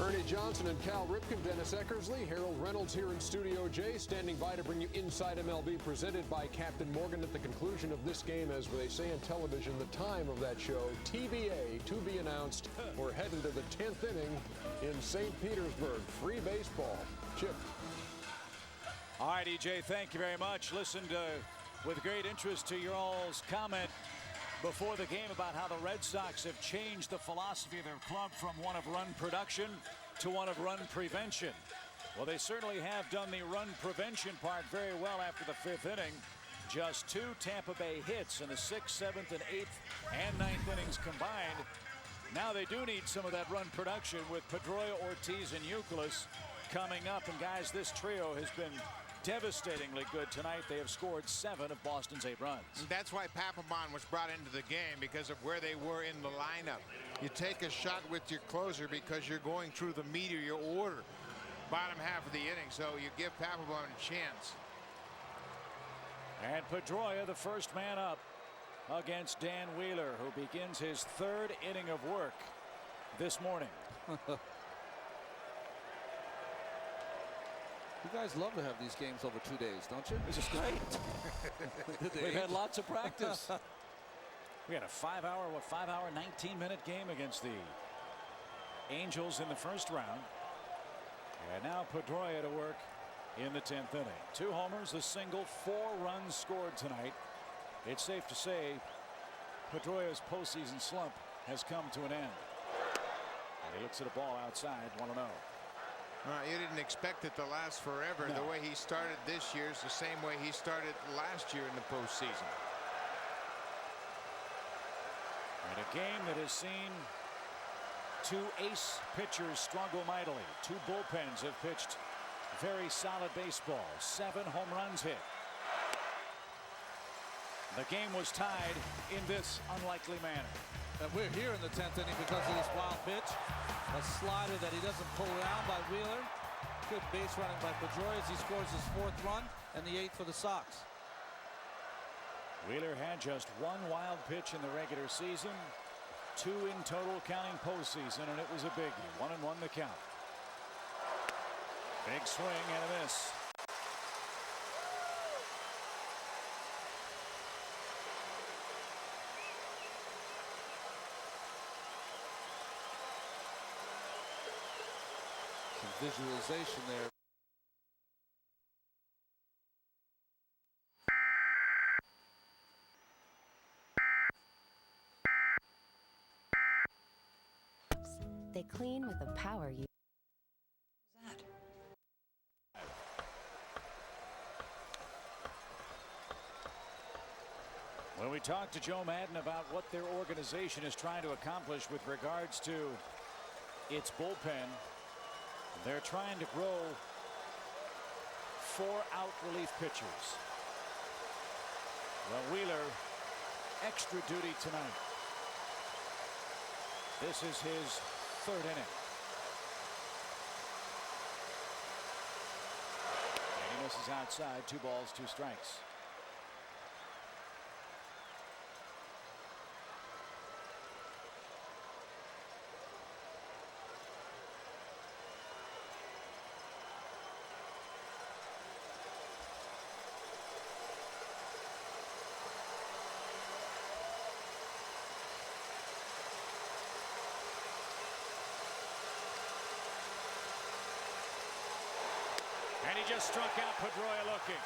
Ernie Johnson and Cal Ripken, Dennis Eckersley, Harold Reynolds here in Studio J, standing by to bring you Inside MLB, presented by Captain Morgan. At the conclusion of this game, as they say in television, the time of that show, TBA, to be announced. We're headed to the 10th inning in St. Petersburg. Free baseball. Chip. All right, EJ, thank you very much. Listened with great interest to your all's comment before the game about how the Red Sox have changed the philosophy of their club from one of run production to one of run prevention. Well, they certainly have done the run prevention part very well after the 5th inning. Just 2 Tampa Bay hits in the 6th, 7th, and 8th and 9th innings combined. Now they do need some of that run production with Pedroia, Ortiz, and Youkilis coming up. And guys, this trio has been devastatingly good tonight. They have scored 7 of Boston's 8 runs. And that's why Papelbon was brought into the game, because of where they were in the lineup. You take a shot with your closer because you're going through the meat of your order bottom half of the inning, so you give Papelbon a chance. And Pedroia, the first man up against Dan Wheeler, who begins his 3rd inning of work this morning. You guys love to have these games over 2 days, don't you? This is great. We've had lots of practice. We had a 5-hour, 19-minute game against the Angels in the first round. And now Pedroia to work in the 10th inning. 2 homers, a single, 4 runs scored tonight. It's safe to say Pedroia's postseason slump has come to an end. And he looks at a ball outside, 1-0. You didn't expect it to last forever. No. The way he started this year is the same way he started last year in the postseason. And a game that has seen 2 ace pitchers struggle mightily. 2 bullpens have pitched very solid baseball. 7 home runs hit. The game was tied in this unlikely manner. And we're here in the 10th inning because of this wild pitch. A slider that he doesn't pull down by Wheeler. Good base running by Pedroia as he scores his 4th run and the 8th for the Sox. Wheeler had just 1 wild pitch in the regular season, 2 in total counting postseason, and it was a biggie. 1-1 the count. Big swing and a miss. Some visualization there. They clean with the power you. What was that? When we talked to Joe Madden about what their organization is trying to accomplish with regards to its bullpen, they're trying to grow 4 out relief pitchers. Well, Wheeler, extra duty tonight. This is his 3rd inning. And he misses outside. 2 balls, 2 strikes. And he just struck out Pedroia looking.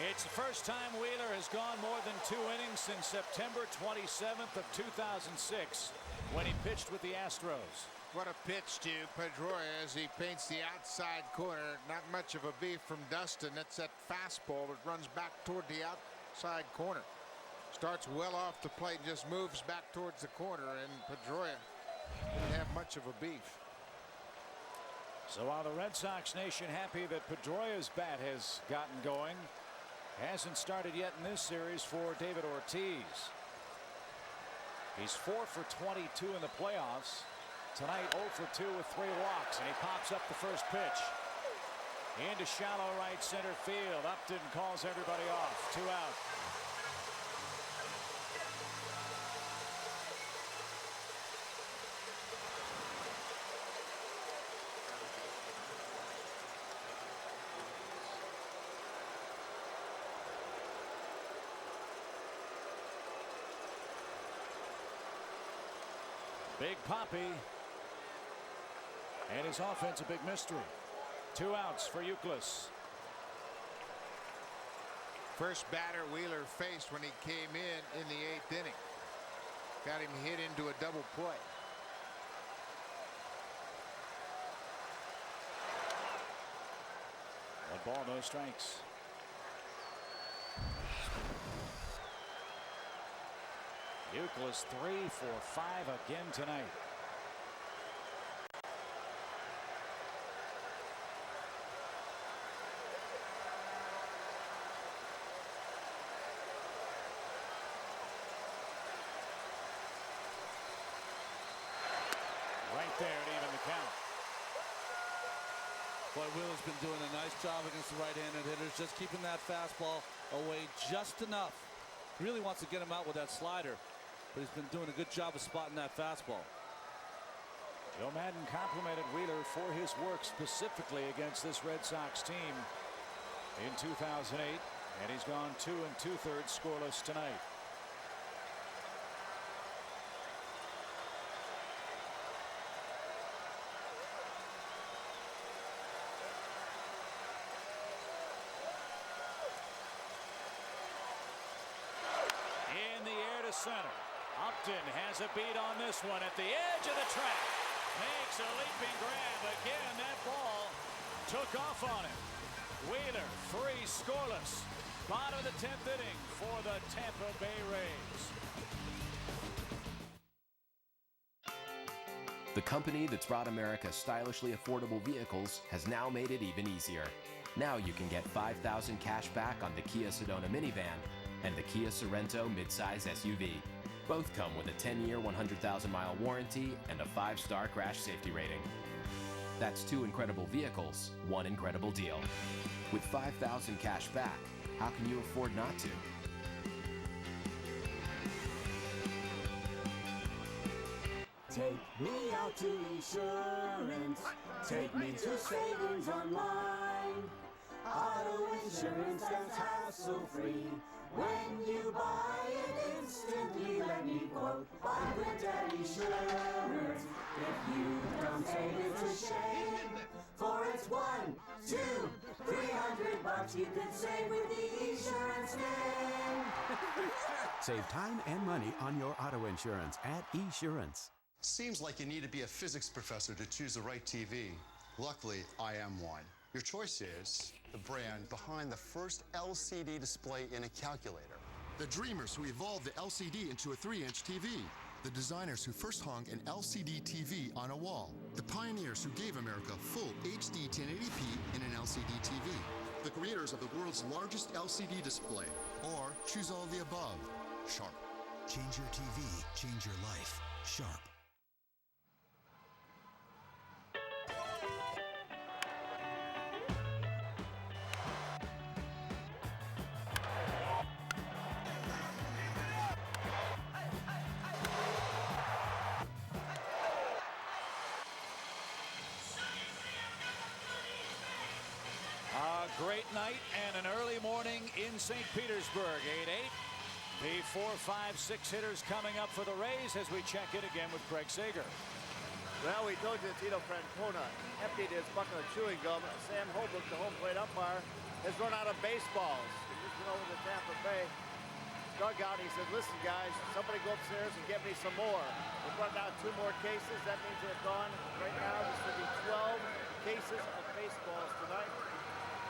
It's the first time Wheeler has gone more than 2 innings since September 27th of 2006 when he pitched with the Astros. What a pitch to Pedroia as he paints the outside corner. Not much of a beef from Dustin. That's that fastball that runs back toward the outside corner. Starts well off the plate and just moves back towards the corner, and Pedroia didn't have much of a beef. So while the Red Sox nation happy that Pedroia's bat has gotten going, hasn't started yet in this series for David Ortiz. He's 4 for 22 in the playoffs. Tonight 0 for 2 with 3 walks, and he pops up the first pitch. Into shallow right center field. Upton calls everybody off. 2 out. Big Poppy. And his offense a big mystery. 2 outs for Euclid. First batter Wheeler faced when he came in the 8th inning. Got him hit into a double play. One ball, no strikes. Euclid 3 for 5 again tonight. Right there to even the count. Boy, Wheeler's been doing a nice job against the right-handed hitters, just keeping that fastball away just enough. Really wants to get him out with that slider, but he's been doing a good job of spotting that fastball. Joe Madden complimented Wheeler for his work specifically against this Red Sox team in 2008, and he's gone 2 2/3 scoreless tonight. In the air to center. Upton has a beat on this one at the edge of the track. Makes a leaping grab. Again, that ball took off on him. Wheeler, 3 scoreless. Bottom of the 10th inning for the Tampa Bay Rays. The company that's brought America stylishly affordable vehicles has now made it even easier. Now you can get $5,000 cash back on the Kia Sedona minivan and the Kia Sorento midsize SUV. Both come with a 10-year, 100,000-mile warranty and a 5-star crash safety rating. That's 2 incredible vehicles, 1 incredible deal. With $5,000 cash back, how can you afford not to? Take me out to insurance. Take me to savings online. Auto insurance that's hassle-free. When you buy it instantly, let me quote Vibrant and Insurance. If you don't save, it's a shame. For it's $1, $2, $300 you could save with the insurance name. Save time and money on your auto insurance at Esurance. Seems like you need to be a physics professor to choose the right TV. Luckily, I am one. Your choice is the brand behind the first LCD display in a calculator. The dreamers who evolved the LCD into a 3-inch TV. The designers who first hung an LCD TV on a wall. The pioneers who gave America full HD 1080p in an LCD TV. The creators of the world's largest LCD display. Or choose all of the above. Sharp. Change your TV, change your life. Sharp. Great night and an early morning in St. Petersburg. 8-8. The 4, 5, 6 hitters coming up for the Rays as we check in again with Craig Sager. Well, we told you that Tito Francona emptied his bucket of chewing gum. Sam Holbrook, the home plate umpire, has run out of baseballs. He's just been over to Tampa Bay dugout. He said, listen, guys, somebody go upstairs and get me some more. We brought out 2 more cases. That means they're gone. Right now, this will be 12 cases of baseballs tonight.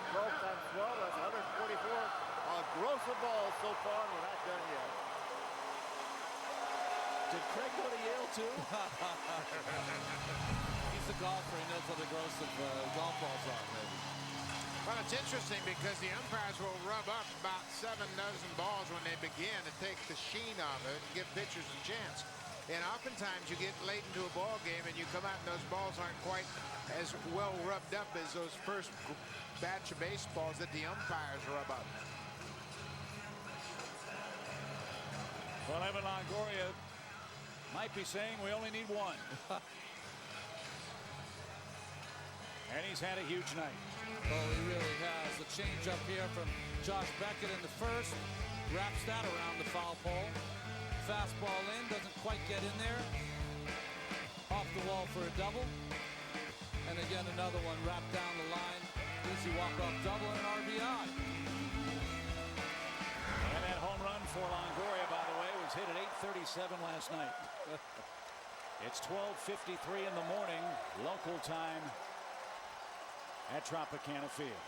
12 times 12, that's 144. A gross of balls so far, and we're not done yet. Did Craig go to Yale too? He's a golfer. He knows what the gross of golf balls are, maybe. Well, it's interesting because the umpires will rub up about 7 dozen balls when they begin to take the sheen of it and give pitchers a chance. And oftentimes you get late into a ball game and you come out and those balls aren't quite as well rubbed up as those first batch of baseballs that the umpires rub up. Well, Evan Longoria might be saying we only need 1. And he's had a huge night. Oh, he really has. The change up here from Josh Beckett in the first. Wraps that around the foul pole. Fastball in, doesn't quite get in there. off the wall for a double. And again, another one wrapped down the line. Easy walk-off double and an RBI. And that home run for Longoria, by the way, was hit at 8:37 last night. It's 12:53 in the morning, local time at Tropicana Field.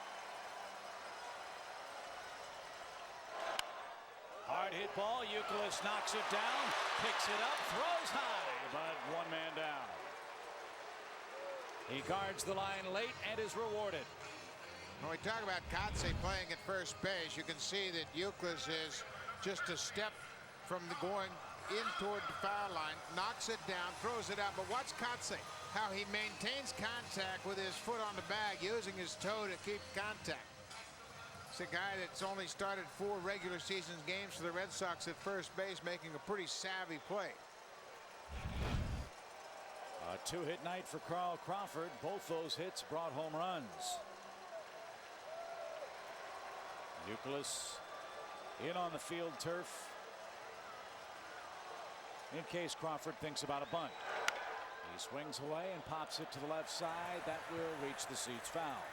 Hard hit ball. Youkilis knocks it down, picks it up, throws high, but one man down. He guards the line late and is rewarded. When we talk about Kotsay playing at first base, you can see that Youkilis is just a step from the going in toward the foul line, knocks it down, throws it out. But watch Kotsay, how he maintains contact with his foot on the bag, using his toe to keep contact. It's a guy that's only started 4 regular season games for the Red Sox at first base, making a pretty savvy play. A 2-hit night for Carl Crawford. Both those hits brought home runs. Youkilis in on the field turf in case Crawford thinks about a bunt. He swings away and pops it to the left side. That will reach the seats foul.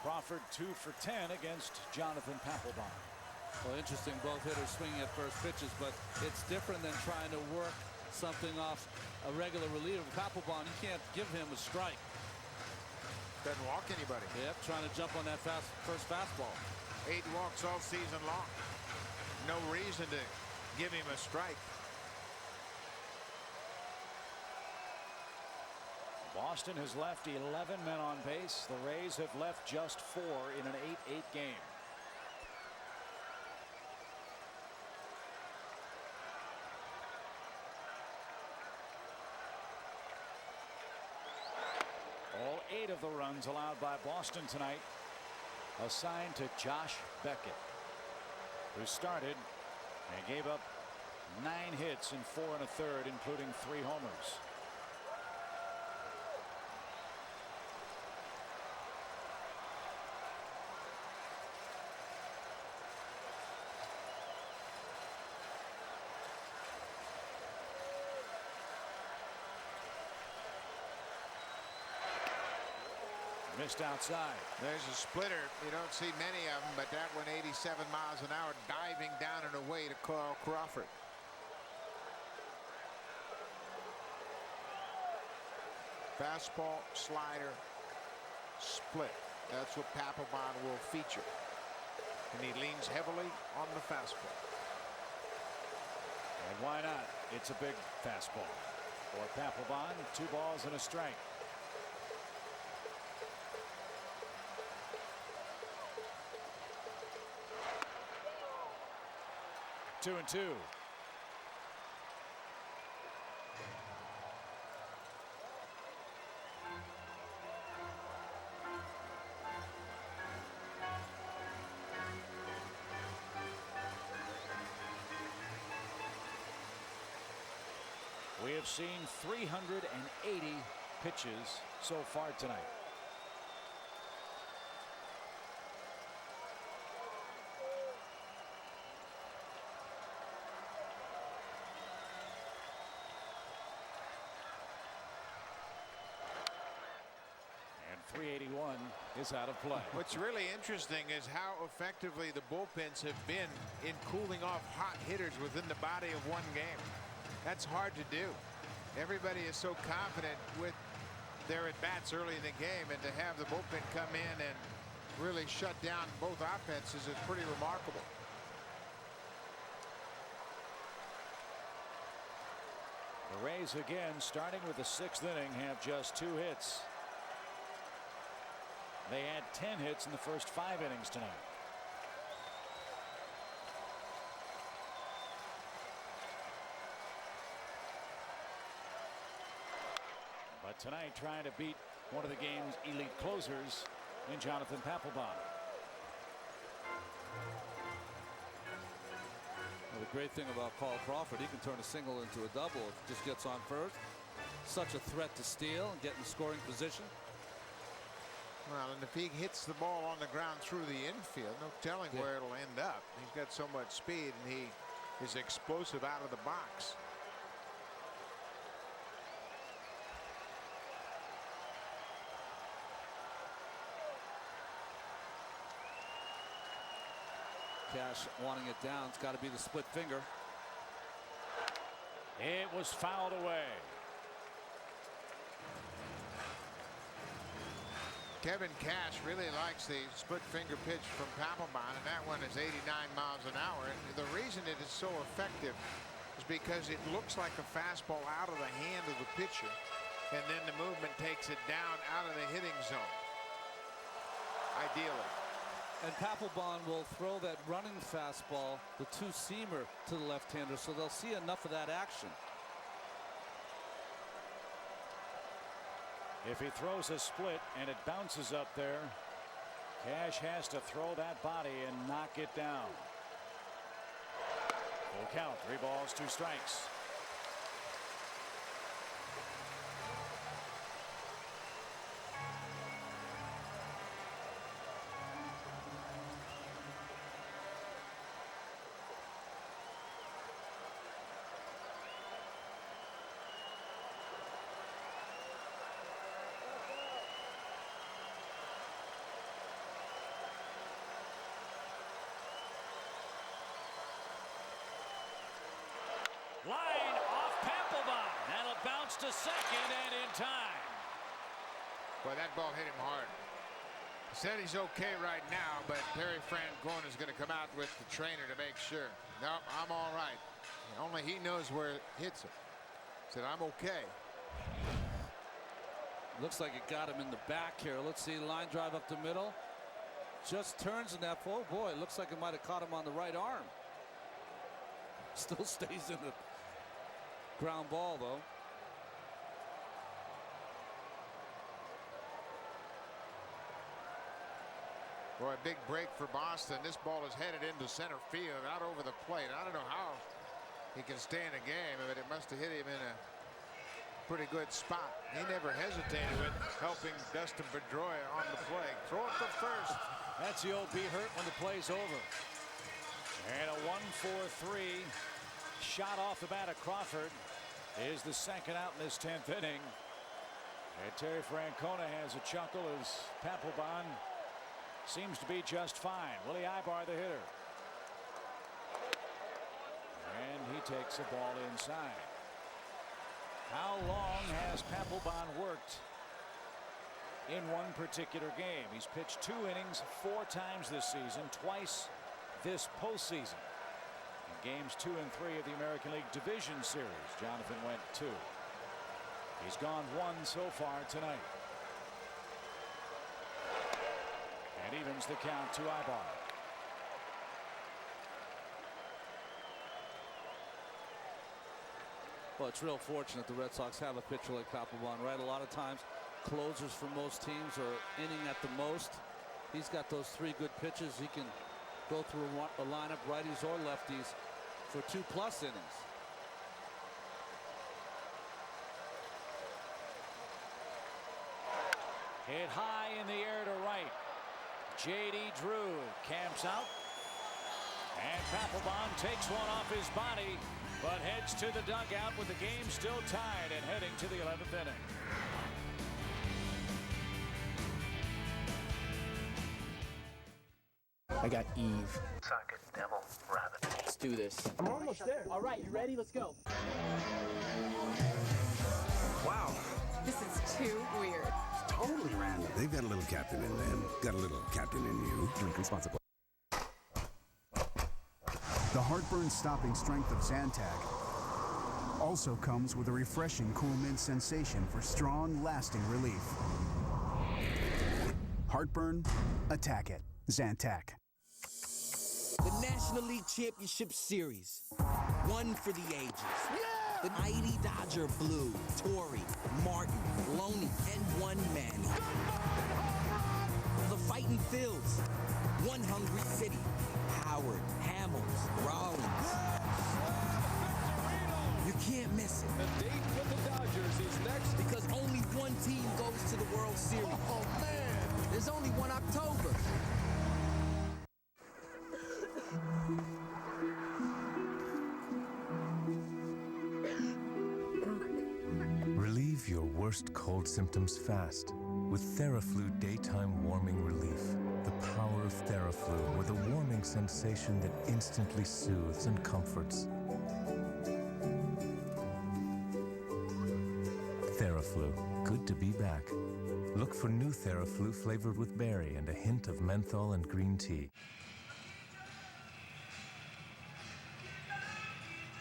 Crawford 2 for 10 against Jonathan Papelbon. Well, interesting, both hitters swinging at first pitches, but it's different than trying to work something off a regular reliever. Papelbon, you can't give him a strike. Doesn't walk anybody. Yep, trying to jump on that first fastball. 8 walks all season long. No reason to give him a strike. Boston has left 11 men on base. The Rays have left just 4 in an 8-8 game. All 8 of the runs allowed by Boston tonight assigned to Josh Beckett, who started and gave up 9 hits in 4 1/3, including 3 homers. Missed outside. There's a splitter. You don't see many of them, but that one 87 miles an hour, diving down and away to Carl Crawford. Fastball, slider, split. That's what Papelbon will feature. And he leans heavily on the fastball. And why not? It's a big fastball. For Papelbon, 2 balls and a strike. Two and 2. We have seen 380 pitches so far tonight. And 381 is out of play. What's really interesting is how effectively the bullpens have been in cooling off hot hitters within the body of one game. That's hard to do. Everybody is so confident with their at-bats early in the game, and to have the bullpen come in and really shut down both offenses is pretty remarkable. The Rays again, starting with the 6th inning, have just 2 hits. They had 10 hits in the first 5 innings tonight. But tonight, trying to beat one of the game's elite closers in Jonathan Papelbon. Well, the great thing about Carl Crawford, he can turn a single into a double if it just gets on first. Such a threat to steal and get in scoring position. Well, and if he hits the ball on the ground through the infield, no telling where it'll end up. He's got so much speed, and he is explosive out of the box. Cash wanting it down. It's got to be the split finger. It was fouled away. Kevin Cash really likes the split finger pitch from Papelbon, and that one is 89 miles an hour. And the reason it is so effective is because it looks like a fastball out of the hand of the pitcher, and then the movement takes it down out of the hitting zone. Ideally. And Papelbon will throw that running fastball, the two-seamer, to the left-hander, so they'll see enough of that action. If he throws a split and it bounces up there, Cash has to throw that body and knock it down. Full count, 3 balls, 2 strikes. Line off Papelbon. That'll bounce to second and in time. Boy, that ball hit him hard. He said he's okay right now, but Terry Francona is going to come out with the trainer to make sure. No, I'm all right. Only he knows where it hits him. Said, I'm okay. Looks like it got him in the back here. Let's see, line drive up the middle. Just turns in that. Oh boy, it looks like it might have caught him on the right arm. Still stays in the ground ball, though. Boy, a big break for Boston. This ball is headed into center field, out over the plate. I don't know how he can stay in the game, but it must have hit him in a pretty good spot. He never hesitated with helping Dustin Pedroia on the play. Throw it to first. That's the old be hurt when the play's over. And a 1-4-3 shot off the bat of Crawford is the second out in this 10th inning. And Terry Francona has a chuckle as Papelbon seems to be just fine. Willie Ibar, the hitter. And he takes the ball inside. How long has Papelbon worked in one particular game? He's pitched 2 innings 4 times this season, twice this postseason. In games 2 and 3 of the American League Division Series, Jonathan went 2. He's gone 1 so far tonight. And evens the count to Ibar. Well, it's real fortunate the Red Sox have a pitcher like Papelbon, right? A lot of times, closers for most teams are inning at the most. He's got those 3 good pitches. He can go through a lineup, righties or lefties, for 2+ innings. Hit high in the air to right. J.D. Drew camps out. And Papelbon takes one off his body, but heads to the dugout with the game still tied and heading to the 11th inning. I got Eve. Suck it, devil, rabbit. Let's do this. I'm almost there. All right, you ready? Let's go. Wow. This is too weird. Totally random. They've got a little captain in them. Got a little captain in you. Drink responsibly. The heartburn-stopping strength of Zantac also comes with a refreshing cool mint sensation for strong, lasting relief. Heartburn? Attack it. Zantac. The National League Championship Series. One for the ages. Yeah! The mighty Dodger Blue, Torrey, Martin, Loney, and one Manny. The Fighting Phils. One Hungry City. Howard, Hamels, Rollins. You can't miss it. The date with the Dodgers is next. Because only one team goes to the World Series. Oh, man. There's only one October. Relieve your worst cold symptoms fast with TheraFlu Daytime Warming Relief. The power of TheraFlu with a warming sensation that instantly soothes and comforts. TheraFlu, good to be back. Look for new TheraFlu flavored with berry and a hint of menthol and green tea.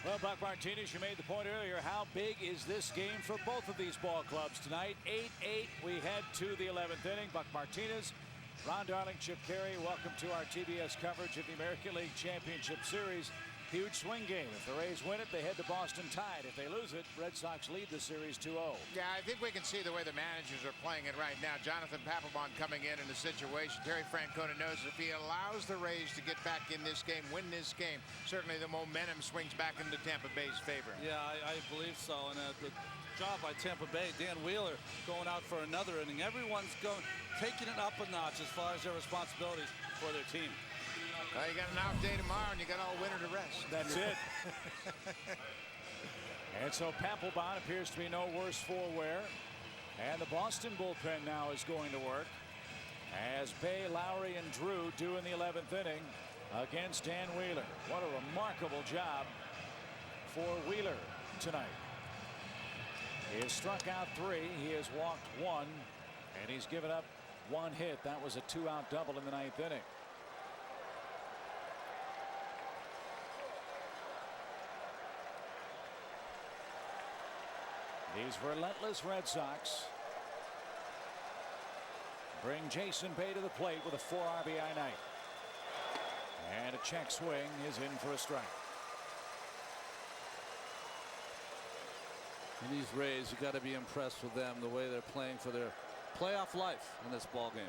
Well, Buck Martinez, you made the point earlier. How big is this game for both of these ball clubs tonight? 8-8. We head to the 11th inning. Buck Martinez, Ron Darling, Chip Carey, welcome to our TBS coverage of the American League Championship Series. Huge swing game. If the Rays win it, they head to Boston tied. If they lose it, Red Sox lead the series 2-0. Yeah, I think we can see the way the managers are playing it right now. Jonathan Papelbon coming in the situation. Terry Francona knows if he allows the Rays to get back in this game, win this game, certainly the momentum swings back into Tampa Bay's favor. Yeah, I believe so. And the job by Tampa Bay, Dan Wheeler going out for another inning. Everyone's taking it up a notch as far as their responsibilities for their team. Well, you got an off day tomorrow, and you got all winter to rest. That's it. And so Papelbon appears to be no worse for wear. And the Boston bullpen now is going to work as Bay, Lowry, and Drew do in the 11th inning against Dan Wheeler. What a remarkable job for Wheeler tonight. He has struck out 3. He has walked 1, and he's given up 1 hit. That was a 2-out double in the 9th inning. These relentless Red Sox bring Jason Bay to the plate with a 4 RBI night. And a check swing is in for a strike. And these Rays, you got to be impressed with them, the way they're playing for their playoff life in this ball game.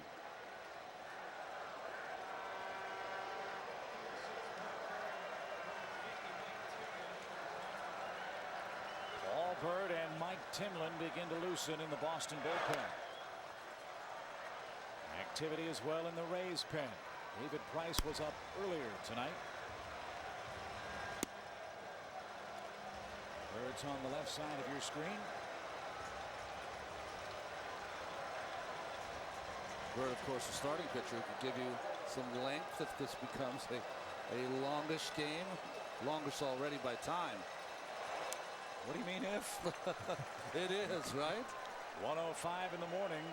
Bird and Mike Timlin begin to loosen in the Boston bullpen. Activity as well in the Rays pen. David Price was up earlier tonight. Bird's on the left side of your screen. Bird, of course, the starting pitcher, could give you some length if this becomes a longish game. Longest already by time. What do you mean if? It is, right? 1:05 in the morning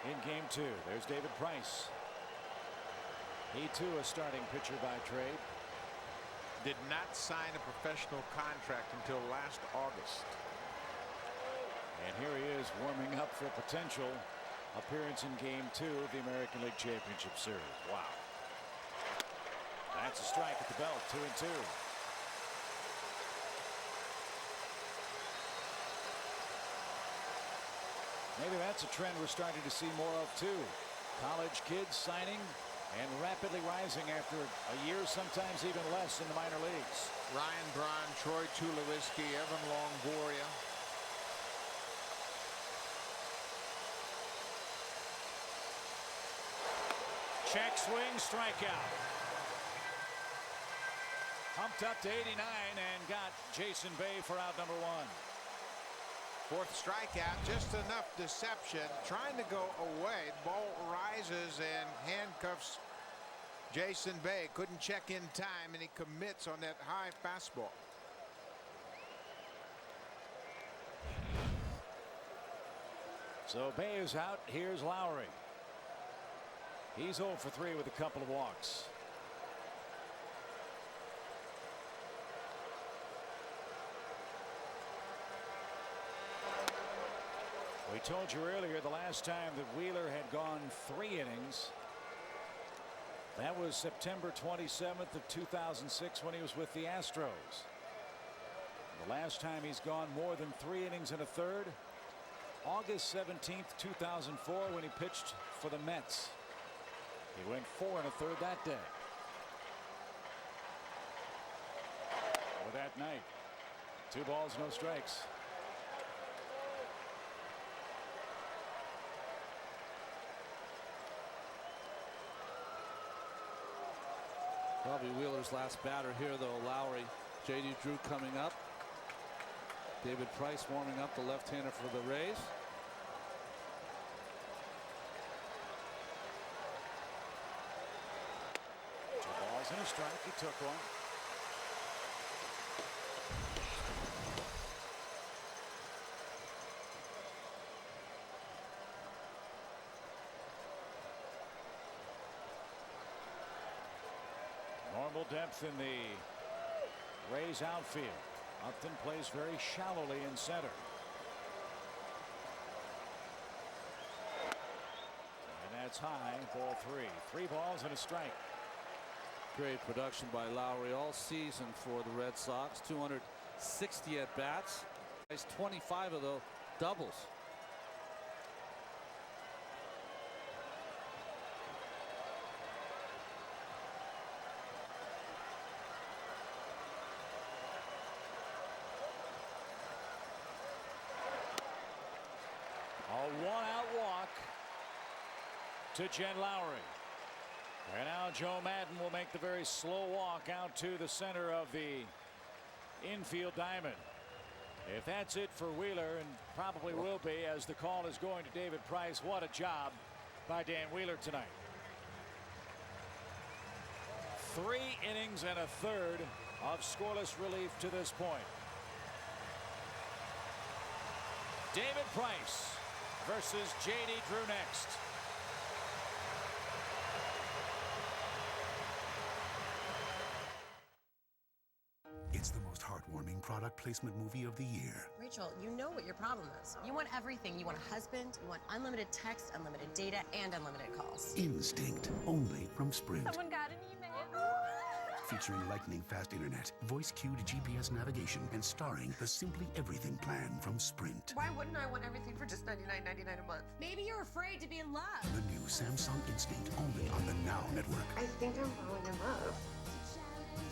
in game 2. There's David Price. He too a starting pitcher by trade. Did not sign a professional contract until last August. And here he is warming up for a potential appearance in game 2 of the American League Championship Series. Wow. That's a strike at the belt. 2-2. Maybe that's a trend we're starting to see more of too. College kids signing and rapidly rising after a year, sometimes even less, in the minor leagues. Ryan Braun, Troy Tulowitzki, Evan Longoria. Check swing, strikeout. Humped up to 89 and got Jason Bay for out number 1. 4th strikeout, just enough deception, trying to go away. Ball rises and handcuffs Jason Bay. Couldn't check in time, and he commits on that high fastball. So Bay is out. Here's Lowry. He's 0 for 3 with a couple of walks. We told you earlier the last time that Wheeler had gone 3 innings. That was September 27th of 2006 when he was with the Astros. The last time he's gone more than 3 innings and a third, August 17th, 2004, when he pitched for the Mets. He went 4 1/3 that day. Or that night. 2 balls, no strikes. Probably Wheeler's last batter here, though. Lowry. J.D. Drew coming up. David Price warming up, the left-hander for the Rays. a strike. He took one. Normal depth in the Rays outfield. Upton plays very shallowly in center. And that's high, ball 3. 3 balls and a strike. Great production by Lowry all season for the Red Sox. 260 at bats. 25 of those doubles. A 1-out walk to Jen Lowry. And now Joe Madden will make the very slow walk out to the center of the infield diamond. If that's it for Wheeler, and probably will be, as the call is going to David Price. What a job by Dan Wheeler tonight. 3 innings and a third of scoreless relief to this point. David Price versus J.D. Drew next. It's the most heartwarming product placement movie of the year. Rachel, you know what your problem is. You want everything. You want a husband, you want unlimited text, unlimited data, and unlimited calls. Instinct, only from Sprint. Someone got an email. Featuring lightning-fast internet, voice-cued GPS navigation, and starring the Simply Everything plan from Sprint. Why wouldn't I want everything for just $99.99 a month? Maybe you're afraid to be in love. The new Samsung Instinct, only on the Now Network. I think I'm falling in love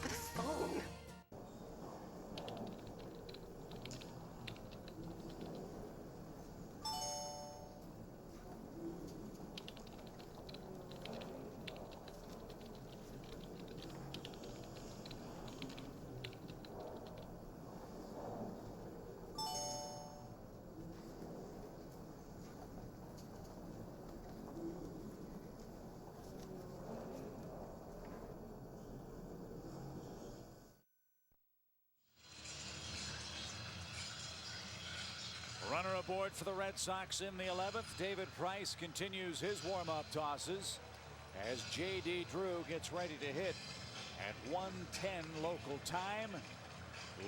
with a phone. Runner aboard for the Red Sox in the 11th. David Price continues his warm-up tosses as J.D. Drew gets ready to hit at 1:10 local time.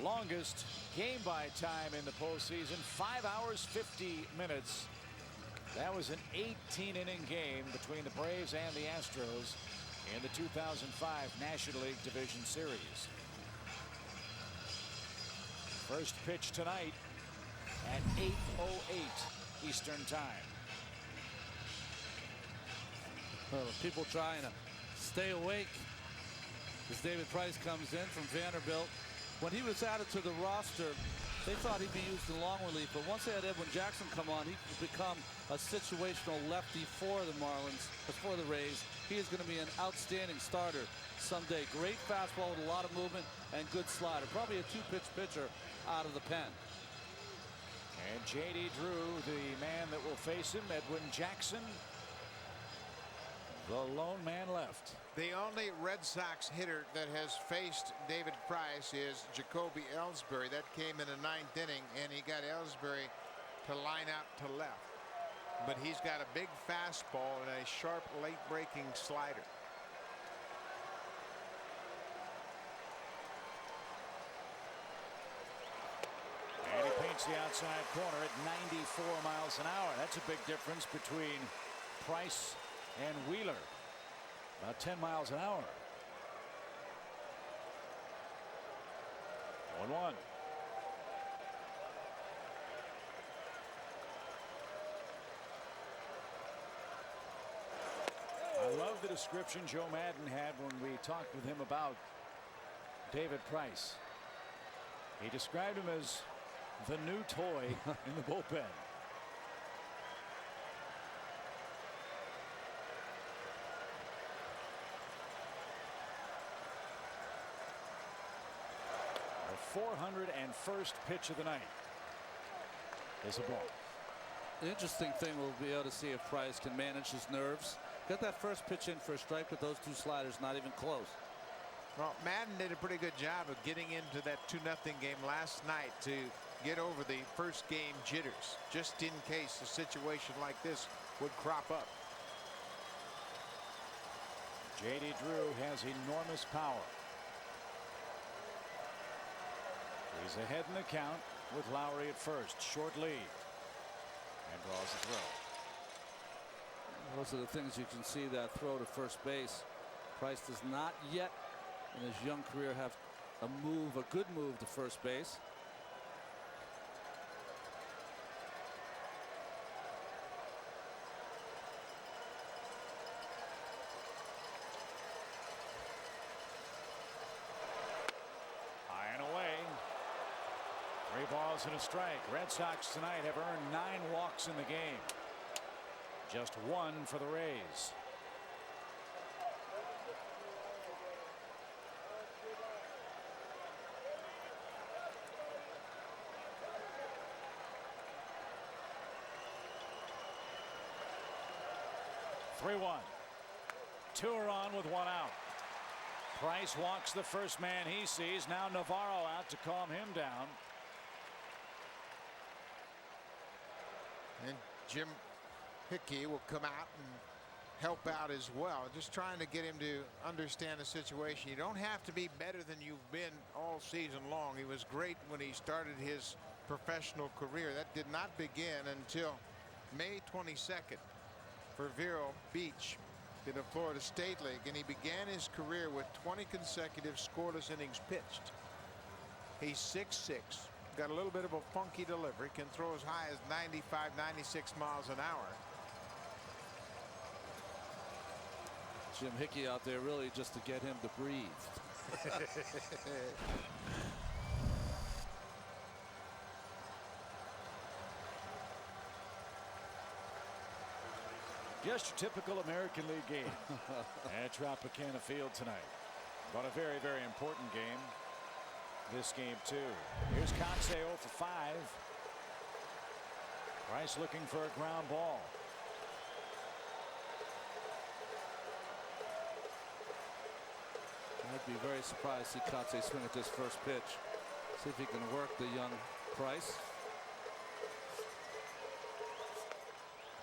Longest game by time in the postseason, 5 hours 50 minutes. That was an 18-inning game between the Braves and the Astros in the 2005 National League Division Series. First pitch tonight at 8:08 Eastern Time. Well, people trying to stay awake as David Price comes in from Vanderbilt. When he was added to the roster, they thought he'd be used in long relief, but once they had Edwin Jackson come on, he could become a situational lefty for the Marlins, for the Rays. He is going to be an outstanding starter someday. Great fastball with a lot of movement and good slider. Probably a 2-pitch pitcher out of the pen. And J.D. Drew, the man that will face him, Edwin Jackson, the lone man left. The only Red Sox hitter that has faced David Price is Jacoby Ellsbury. That came in the 9th inning, and he got Ellsbury to line out to left. But he's got a big fastball and a sharp late-breaking slider. And he paints the outside corner at 94 miles an hour. That's a big difference between Price and Wheeler. About 10 miles an hour. 1-1. I love the description Joe Madden had when we talked with him about David Price. He described him as the new toy in the bullpen. The 401st pitch of the night is a ball. The interesting thing we'll be able to see if Price can manage his nerves. Got that first pitch in for a strike with those 2 sliders, not even close. Well, Madden did a pretty good job of getting into that 2-0 game last night to get over the first game jitters, just in case a situation like this would crop up. J.D. Drew has enormous power. He's ahead in the count with Lowry at first. Short lead. And draws the throw. Those are the things you can see, that throw to first base. Price does not yet in his young career have a good move to first base. High and away. 3 balls and a strike. Red Sox tonight have earned 9 walks in the game. Just 1 for the Rays. (3-1). 2 are on with 1 out. Price walks the first man he sees. Now Navarro out to calm him down. And Jim Hickey will come out and help out as well, just trying to get him to understand the situation. You don't have to be better than you've been all season long. He was great when he started his professional career. That did not begin until May 22nd for Vero Beach in the Florida State League, and he began his career with 20 consecutive scoreless innings pitched. He's 6'6", got a little bit of a funky delivery, can throw as high as 95, 96 miles an hour. Jim Hickey out there really just to get him to breathe. Just your typical American League game at Tropicana Field tonight. But a very, very important game. This game, too. Here's Kotsay 0 for 5. Price looking for a ground ball. I'd be very surprised to see Kotsay swing at this first pitch. See if he can work the young Price.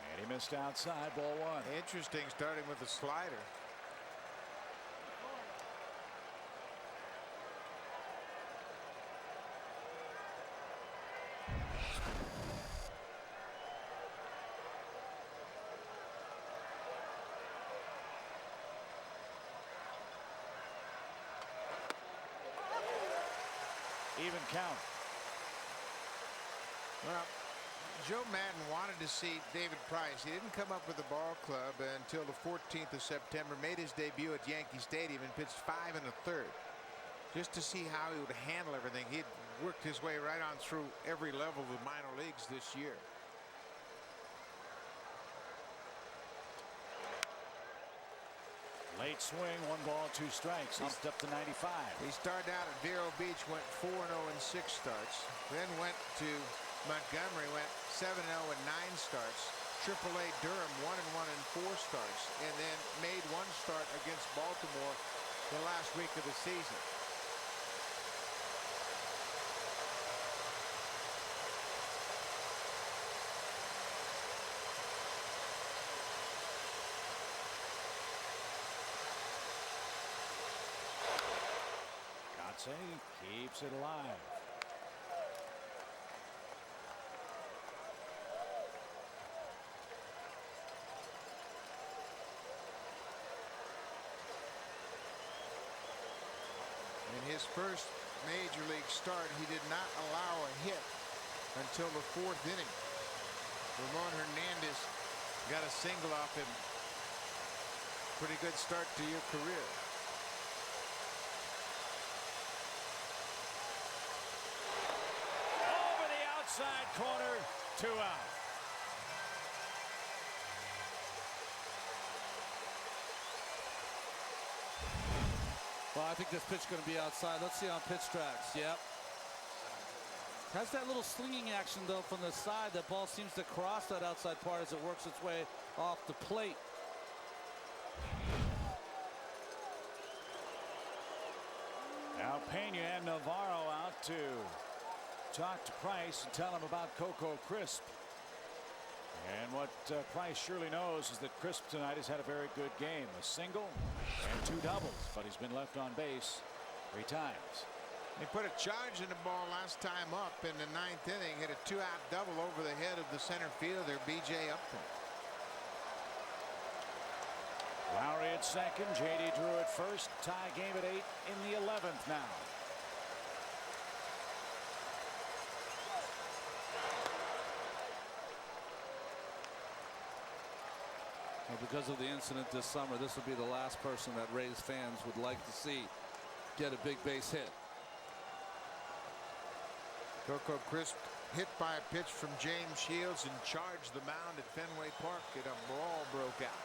And he missed outside, ball 1. Interesting, starting with the slider. Even count. Well, Joe Madden wanted to see David Price. He didn't come up with the ball club until the 14th of September, made his debut at Yankee Stadium and pitched 5 1/3, just to see how he would handle everything. He'd worked his way right on through every level of the minor leagues this year. Late swing, 1 ball, 2 strikes. He's up to 95. He started out at Vero Beach, went 4-0 in 6 starts, then went to Montgomery, went 7-0 in 9 starts. AAA Durham 1-1 in 4 starts, and then made 1 start against Baltimore the last week of the season. Keeps it alive. In his first major league start, he did not allow a hit until the 4th inning. Ramon Hernandez got a single off him. Pretty good start to your career. Outside corner, 2 out. Well, I think this pitch is going to be outside. Let's see on pitch tracks. Yep. Has that little slinging action, though, from the side. That ball seems to cross that outside part as it works its way off the plate. Now Pena and Navarro out to talk to Price and tell him about Coco Crisp. And what Price surely knows is that Crisp tonight has had a very good game. A single and 2 doubles, but he's been left on base 3 times. He put a charge in the ball last time up in the 9th inning. Hit a 2-out double over the head of the center fielder, B.J. Upton. Lowry at second, J.D. Drew at first. Tie game at 8 in the 11th now. Well, because of the incident this summer, this will be the last person that Rays fans would like to see get a big base hit. Coco Crisp hit by a pitch from James Shields and charged the mound at Fenway Park, and a brawl broke out.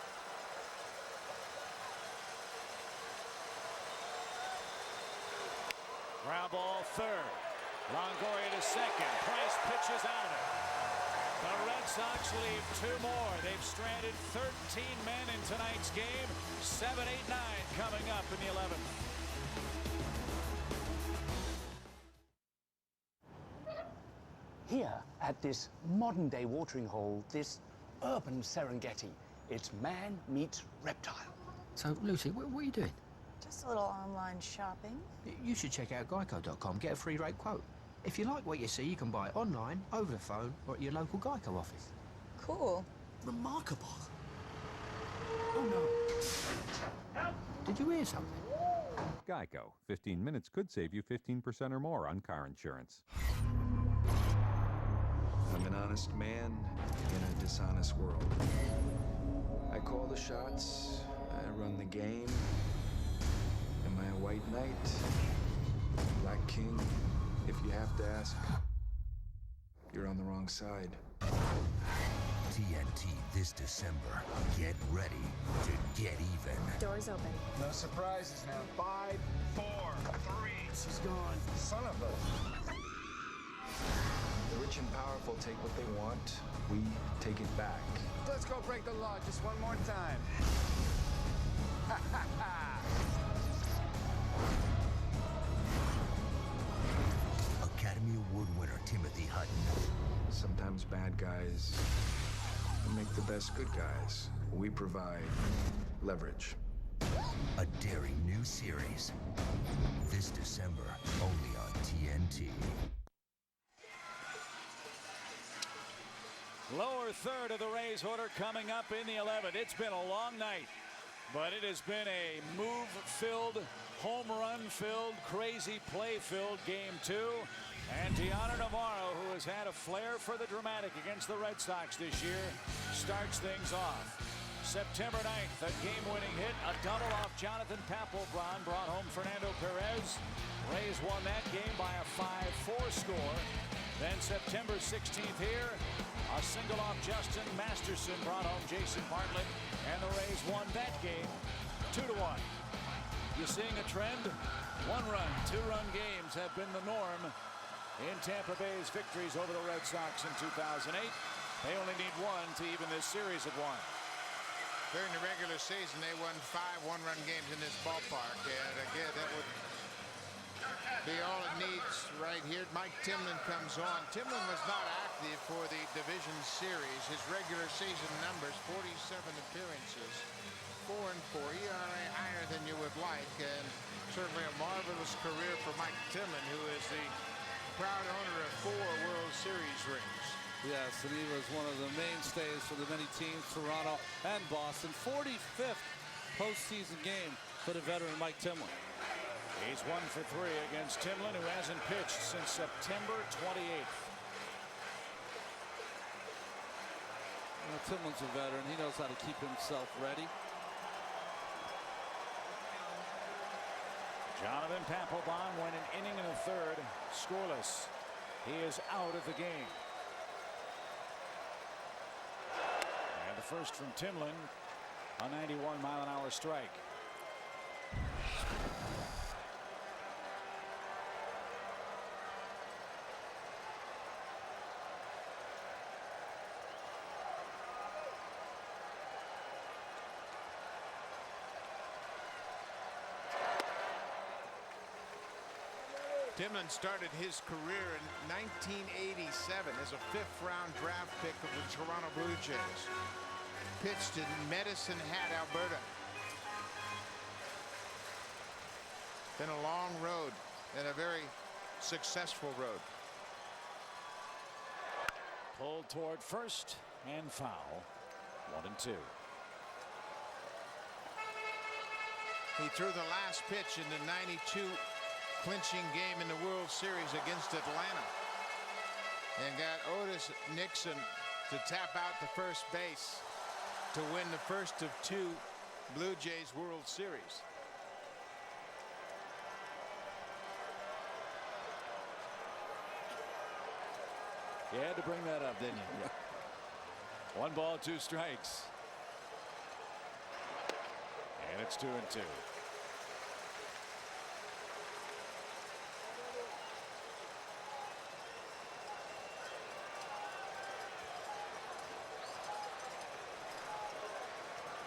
Ground ball third. Longoria to second. Price pitches out of it. The Red Sox leave 2 more. They've stranded 13 men in tonight's game. 7, 8, 9 coming up in the 11th. Here at this modern-day watering hole, this urban Serengeti, it's man meets reptile. So, Lucy, what are you doing? Just a little online shopping. You should check out Geico.com, get a free rate quote. If you like what you see, you can buy it online, over the phone, or at your local Geico office. Cool. Remarkable. Oh, no. Did you hear something? Geico. 15 minutes could save you 15% or more on car insurance. I'm an honest man in a dishonest world. I call the shots, I run the game. Am I a white knight? Black king? If you have to ask, you're on the wrong side. TNT this December. Get ready to get even. Doors open. No surprises now. 5, 4, 3. She's gone. Son of a... The rich and powerful take what they want. We take it back. Let's go break the law just one more time. Academy Award winner Timothy Hutton. Sometimes bad guys make the best good guys. We provide leverage. A daring new series. This December, only on TNT. Lower third of the Rays order coming up in the 11th. It's been a long night, but it has been a move-filled, home run-filled, crazy play-filled Game 2. And Deanna Navarro, who has had a flair for the dramatic against the Red Sox this year, starts things off. September 9th, a game-winning hit, a double off Jonathan Papelbon brought home Fernando Perez. Rays won that game by a 5-4 score. Then September 16th here, a single off Justin Masterson brought home Jason Bartlett, and the Rays won that game 2-1. You seeing a trend? 1-run, 2-run games have been the norm in Tampa Bay's victories over the Red Sox in 2008. They only need 1 to even this series at 1. During the regular season, they won 5 one-run games in this ballpark. And again, that would be all it needs right here. Mike Timlin comes on. Timlin was not active for the division series. His regular season numbers, 47 appearances, 4-4. ERA higher than you would like, and certainly a marvelous career for Mike Timlin, who is the proud owner of 4 World Series rings. Yes, and he was one of the mainstays for the many teams, Toronto and Boston. 45th postseason game for the veteran Mike Timlin. He's 1 for 3 against Timlin, who hasn't pitched since September 28th. Well, Timlin's a veteran. He knows how to keep himself ready. Jonathan Papelbon went an inning and a third, scoreless. He is out of the game. And the first from Timlin, a 91-mile-an-hour strike. Timlin started his career in 1987 as a 5th-round draft pick of the Toronto Blue Jays. Pitched in Medicine Hat, Alberta. Been a long road and a very successful road. Pulled toward first and foul. 1-2. He threw the last pitch in the '92 clinching game in the World Series against Atlanta and got Otis Nixon to tap out the first base to win the first of 2 Blue Jays World Series. You had to bring that up, didn't you? 1 ball, 2 strikes. And it's 2-2.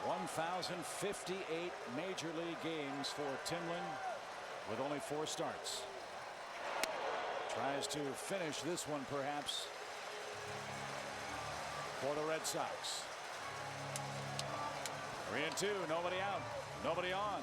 (1,058) major league games for Timlin with only 4 starts. Tries to finish this one perhaps for the Red Sox. 3-2, nobody out, nobody on.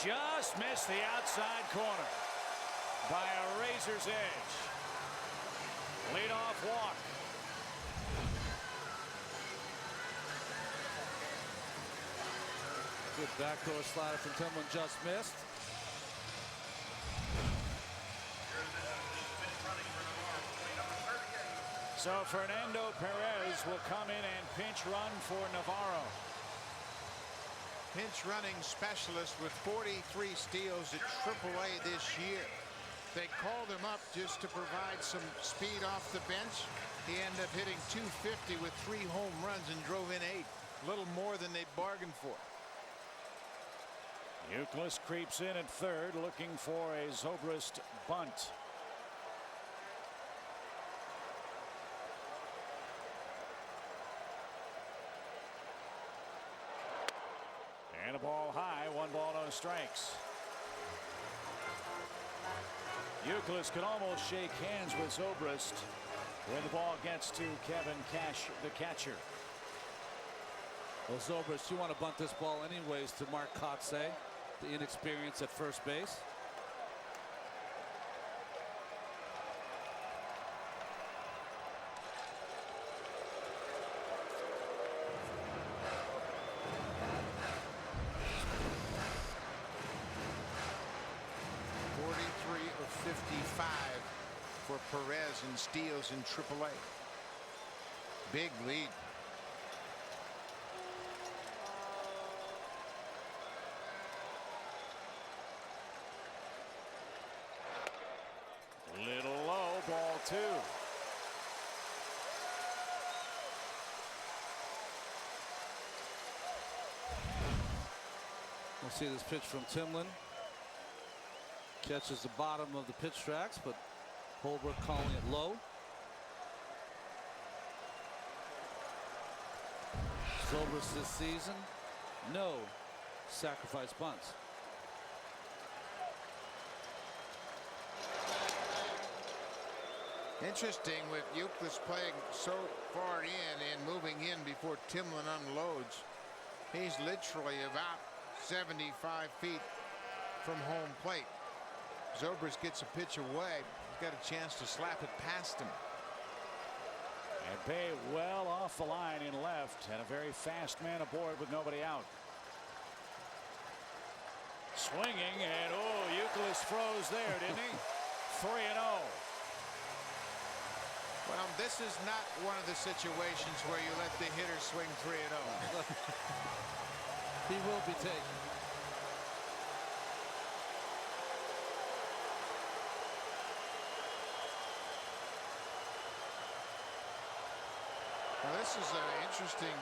Just missed the outside corner by a razor's edge. Leadoff walk. Good backdoor slider from Timlin, just missed. So Fernando Perez will come in and pinch run for Navarro. Pinch running specialist with 43 steals at AAA this year. They called him up just to provide some speed off the bench. He ended up hitting .250 with 3 home runs and drove in 8. A little more than they bargained for. Euclid creeps in at third looking for a Zobrist bunt. And a ball high, 1 ball, no strikes. Euclid could almost shake hands with Zobrist when the ball gets to Kevin Cash, the catcher. Well, Zobrist, you want to bunt this ball anyways to Mark Kotze, the inexperience at first base. For Perez and steals in AAA. Big lead. Little low, ball 2. We'll see this pitch from Timlin. Catches the bottom of the pitch tracks, but Holbrook calling it low. Zobrist this season, no sacrifice bunts. Interesting with Euclid playing so far in and moving in before Timlin unloads. He's literally about 75 feet from home plate. Zobrist gets a pitch away. He's got a chance to slap it past him. And Bay well off the line in left, and a very fast man aboard with nobody out. Swinging, and oh, Euclid froze there, didn't he? 3-0. Well, this is not one of the situations where you let the hitter swing 3-0. He will be taken. Well, this is an interesting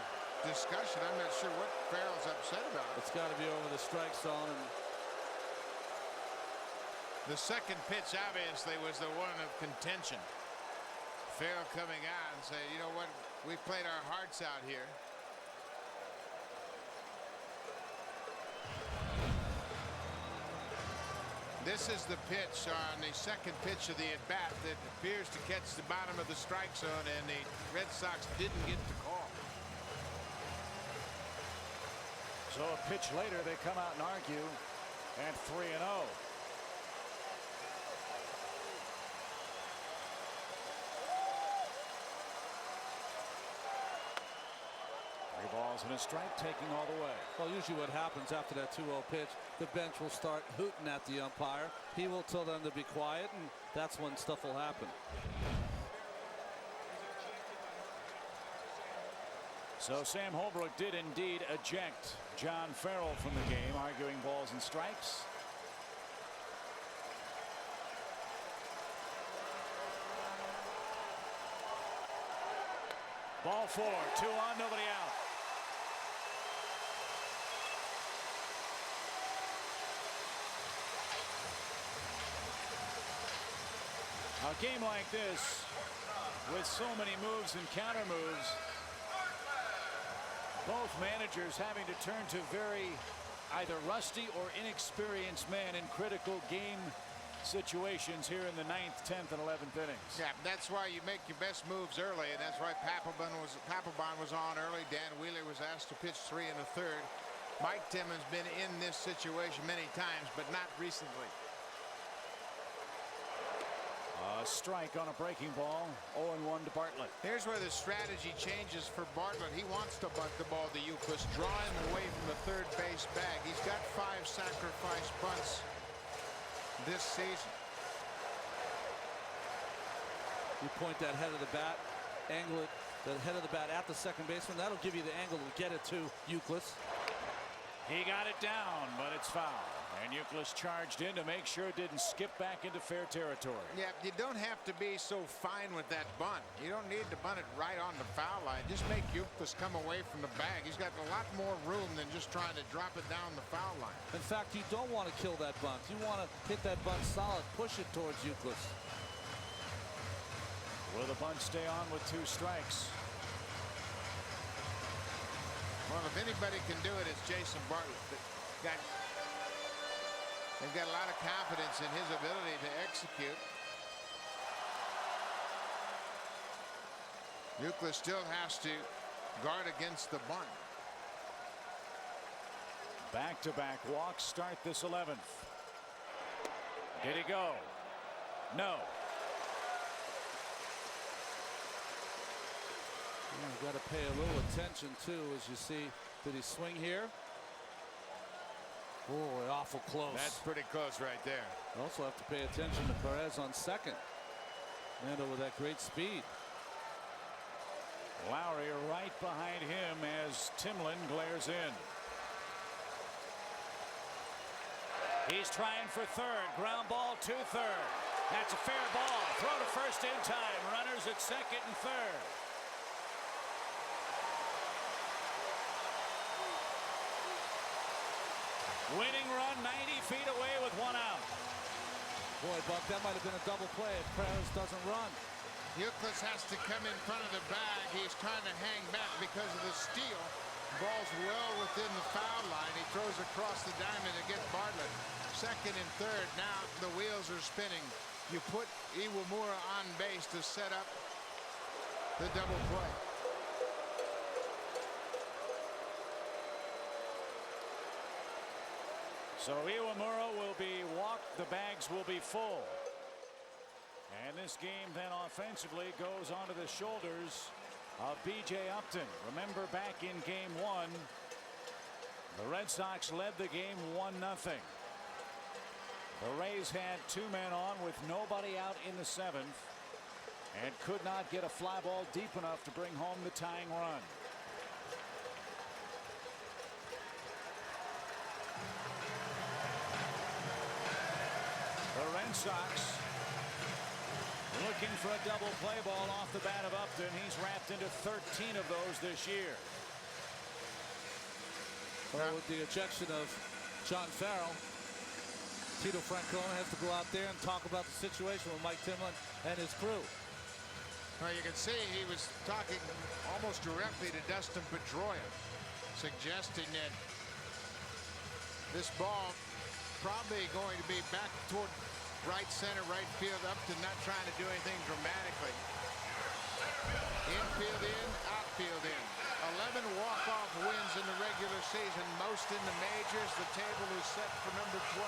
discussion. I'm not sure what Farrell's upset about. It's got to be over the strike zone. And The second pitch obviously was the one of contention. Farrell coming out and say, you know what, we played our hearts out here. This is the pitch on the second pitch of the at-bat that appears to catch the bottom of the strike zone, and the Red Sox didn't get the call. So a pitch later, they come out and argue at 3-0. Three balls and a strike, taking all the way. Well, usually what happens after that 2-0 pitch, the bench will start hooting at the umpire. He will tell them to be quiet, and that's when stuff will happen. So Sam Holbrook did indeed eject John Farrell from the game, arguing balls and strikes. Ball 4, 2 on, nobody out. A game like this, with so many moves and counter moves, both managers having to turn to very either rusty or inexperienced men in critical game situations here in the 9th, 10th, and 11th innings. Yeah, that's why you make your best moves early, and that's why Papelbon was on early. Dan Wheeler was asked to pitch 3 1/3. Mike Timmons been in this situation many times, but not recently. A strike on a breaking ball. 0-1 to Bartlett. Here's where the strategy changes for Bartlett. He wants to bunt the ball to Youkilis, draw him away from the third base bag. He's got 5 sacrifice bunts this season. You point that head of the bat, angle it, the head of the bat at the second baseman. That'll give you the angle to get it to Youkilis. He got it down, but it's foul. And Youkilis charged in to make sure it didn't skip back into fair territory. Yeah, you don't have to be so fine with that bunt. You don't need to bunt it right on the foul line. Just make Youkilis come away from the bag. He's got a lot more room than just trying to drop it down the foul line. In fact, you don't want to kill that bunt. You want to hit that bunt solid, push it towards Youkilis. Will the bunt stay on with 2 strikes? Well, if anybody can do it, it's Jason Bartlett. They've got a lot of confidence in his ability to execute. Youkilis still has to guard against the bunt. Back-to-back walks start this 11th. Did he go? No. You've got to pay a little attention too, as you see. Did he swing here? Oh, awful close. That's pretty close right there. You also have to pay attention to Perez on second. Mando with that great speed. Lowry right behind him as Timlin glares in. He's trying for third. Ground ball to third. That's a fair ball. Throw to first in time. Runners at second and third. Winning run 90 feet away with 1 out. Boy, Buck, that might have been a double play if Perez doesn't run. Youkilis has to come in front of the bag. He's trying to hang back because of the steal. Ball's well within the foul line. He throws across the diamond to get Bartlett. Second and third. Now the wheels are spinning. You put Iwamura on base to set up the double play. So Iwamura will be walked. The bags will be full. And this game then offensively goes onto the shoulders of B.J. Upton. Remember back in game 1, the Red Sox led the game 1-0. The Rays had 2 men on with nobody out in the 7th and could not get a fly ball deep enough to bring home the tying run. The Red Sox looking for a double play ball off the bat of Upton. He's wrapped into 13 of those this year. Well, with the ejection of John Farrell, Tito Francona has to go out there and talk about the situation with Mike Timlin and his crew. Well, you can see he was talking almost directly to Dustin Pedroia, suggesting that this ball probably going to be back toward right center, right field, up to not trying to do anything dramatically. Infield in, outfield in. 11 walk-off wins in the regular season, most in the majors. The table is set for number 12.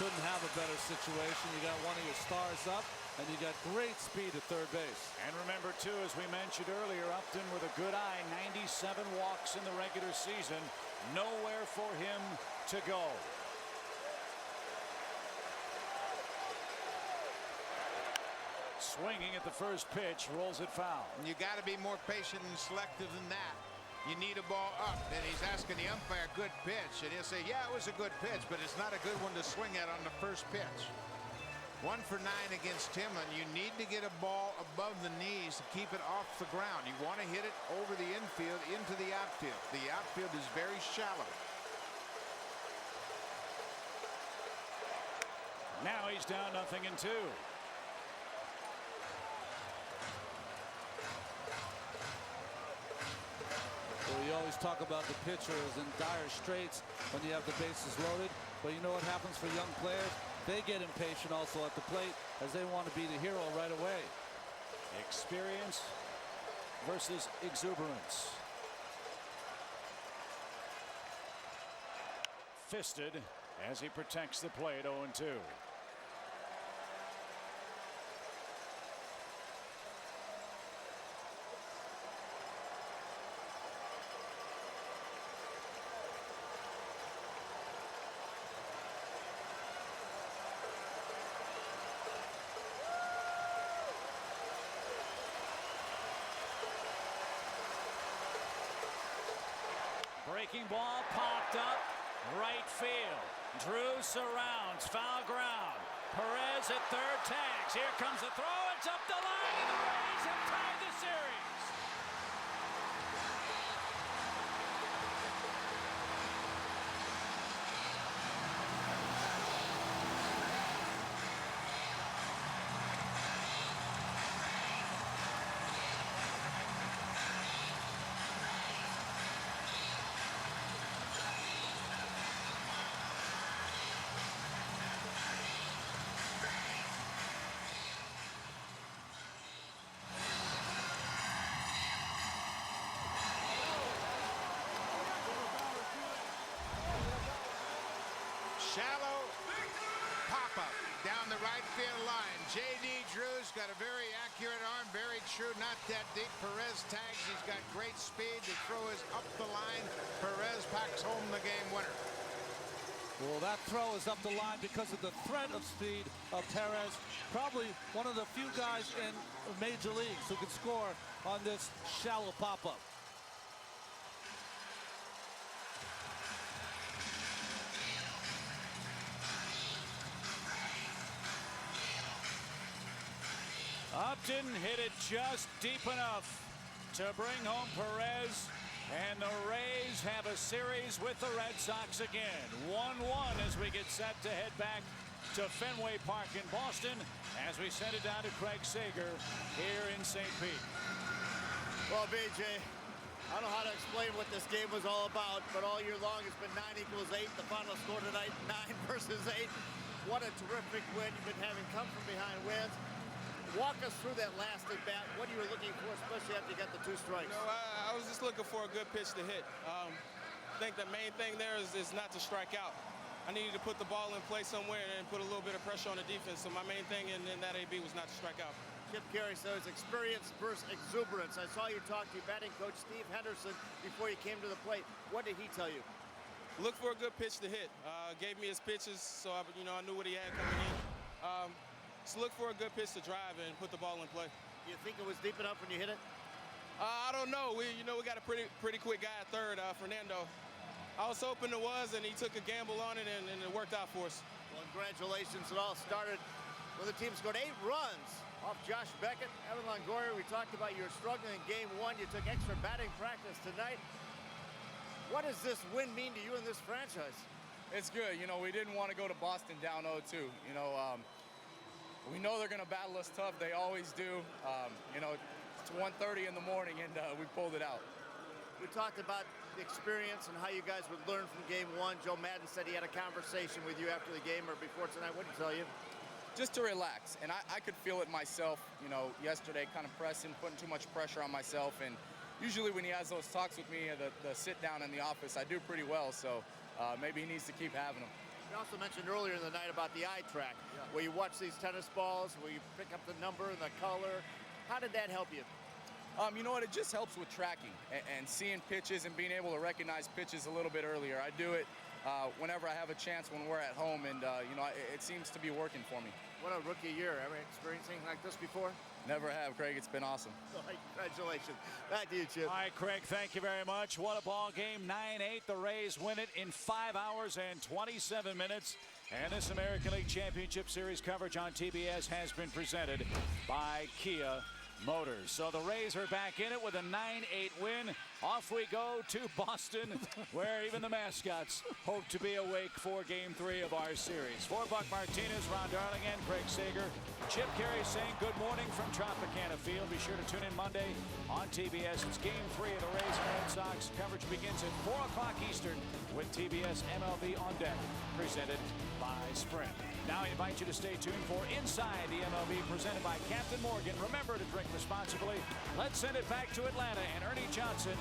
Couldn't have a better situation. You got one of your stars up, and you got great speed at third base. And remember, too, as we mentioned earlier, Upton with a good eye, 97 walks in the regular season. Nowhere for him to go. Swinging at the first pitch, rolls it foul. And you got to be more patient and selective than that. You need a ball up, and he's asking the umpire, good pitch, and he'll say, yeah, it was a good pitch, but it's not a good one to swing at on the first pitch. 1 for 9 against Timlin. You need to get a ball above the knees to keep it off the ground. You want to hit it over the infield into the outfield. The outfield is very shallow. Now he's down 0-2. We always talk about the pitcher is in dire straits when you have the bases loaded. But you know what happens for young players? They get impatient also at the plate as they want to be the hero right away. Experience versus exuberance. Fisted as he protects the plate. 0-2. Breaking ball popped up right field. Drew surrounds, foul ground. Perez at third, tags. Here comes the throw. It's up the line, and the Rays have tied the series. Shallow pop-up down the right field line. J.D. Drew's got a very accurate arm, very true, not that deep. Perez tags. He's got great speed. The throw is up the line. Perez packs home the game winner. Well, that throw is up the line because of the threat of speed of Perez. Probably one of the few guys in major leagues who can score on this shallow pop-up. Upton hit it just deep enough to bring home Perez, and the Rays have a series with the Red Sox again. 1-1 as we get set to head back to Fenway Park in Boston as we send it down to Craig Sager here in St. Pete. Well, BJ, I don't know how to explain what this game was all about, but all year long it's been 9-8. The final score tonight, 9 versus 8. What a terrific win. You've been having come from behind wins. Walk us through that last at bat. What you were looking for, especially after you got the 2 strikes? You know, I was just looking for a good pitch to hit. I think the main thing there is not to strike out. I needed to put the ball in play somewhere and put a little bit of pressure on the defense. So my main thing in that AB was not to strike out. Chip Caray says experience versus exuberance. I saw you talk to your batting coach, Steve Henderson, before you came to the plate. What did he tell you? Look for a good pitch to hit. Gave me his pitches, so I knew what he had coming in. Just look for a good pitch to drive and put the ball in play. You think it was deep enough when you hit it? I don't know. We got a pretty quick guy at third, Fernando. I was hoping it was, and he took a gamble on it, and it worked out for us. Well, congratulations. It all started when the team scored 8 runs off Josh Beckett. Evan Longoria, we talked about you were struggling in game 1. You took extra batting practice tonight. What does this win mean to you in this franchise? It's good. You know, we didn't want to go to Boston down 0-2. You know, we know they're going to battle us tough. They always do. You know, it's 1:30 in the morning, and we pulled it out. We talked about the experience and how you guys would learn from game one. Joe Madden said he had a conversation with you after the game or before tonight. What did he tell you? Just to relax, and I could feel it myself, you know, yesterday, kind of pressing, putting too much pressure on myself, and usually when he has those talks with me, the sit down in the office, I do pretty well, so maybe he needs to keep having them. You also mentioned earlier in the night about the eye track, where you watch these tennis balls, where you pick up the number and the color. How did that help you? You know what, it just helps with tracking and seeing pitches and being able to recognize pitches a little bit earlier. I do it whenever I have a chance when we're at home, and you know, it seems to be working for me. What a rookie year. Ever experienced anything like this before? Never have, Craig. It's been awesome. All right, congratulations. Back to you, Chip. All right, Craig, thank you very much. What a ball game. 9-8. The Rays win it in 5 hours and 27 minutes. And this American League Championship Series coverage on TBS has been presented by Kia Motors. So the Rays are back in it with a 9-8 win. Off we go to Boston, where even the mascots hope to be awake for Game 3 of our series. For Buck Martinez, Ron Darling, and Craig Sager, Chip Carey saying good morning from Tropicana Field. Be sure to tune in Monday on TBS. It's Game 3 of the Rays and Red Sox. Coverage begins at 4 o'clock Eastern with TBS MLB on deck, presented by Sprint. Now I invite you to stay tuned for Inside the MLB, presented by Captain Morgan. Remember to drink responsibly. Let's send it back to Atlanta and Ernie Johnson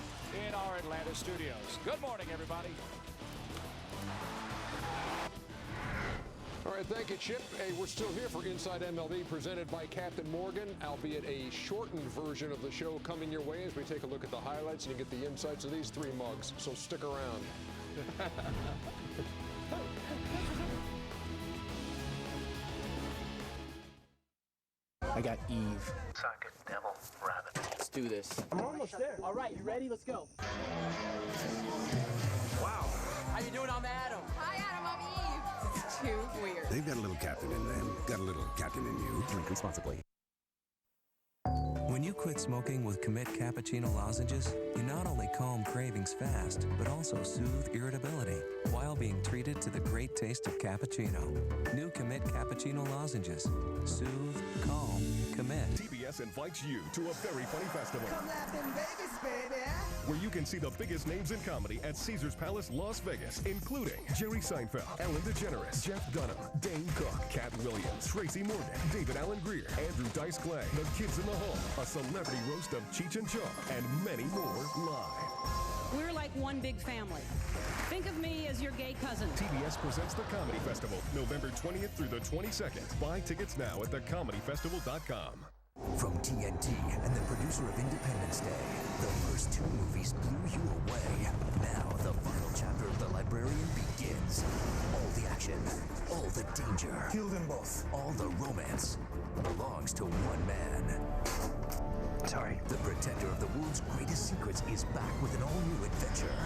in our Atlanta studios. Good morning, everybody. All right, thank you, Chip. Hey, we're still here for Inside MLB, presented by Captain Morgan, albeit a shortened version of the show coming your way as we take a look at the highlights and you get the insights of these 3 mugs, so stick around. I got Eve. Suck it, devil, rabbit. Let's do this. I'm almost there. All right, you ready? Let's go. Wow. How you doing? I'm Adam. Hi, Adam. I'm Eve. It's too weird. They've got a little captain in them. Got a little captain in you. Drink responsibly. When you quit smoking with Commit Cappuccino lozenges, you not only calm cravings fast, but also soothe irritability while being treated to the great taste of cappuccino. New Commit Cappuccino lozenges. Soothe, calm, commit. TBS invites you to a very funny festival. Come laugh in Vegas, baby. Where you can see the biggest names in comedy at Caesars Palace, Las Vegas, including Jerry Seinfeld, Ellen DeGeneres, Jeff Dunham, Dane Cook, Cat Williams, Tracy Morgan, David Allen Greer, Andrew Dice Clay, The Kids in the Hall, a celebrity roast of Cheech and Chong, and many more live. We're like one big family. Think of me as your gay cousin. TBS presents the Comedy Festival, November 20th through the 22nd. Buy tickets now at thecomedyfestival.com. From TNT and the producer of Independence Day, the first 2 movies blew you away. Now the final chapter of The Librarian begins. All the action, all the danger. Kill them both. All the romance belongs to one man. Sorry. The protector of the world's greatest secrets is back with an all-new adventure.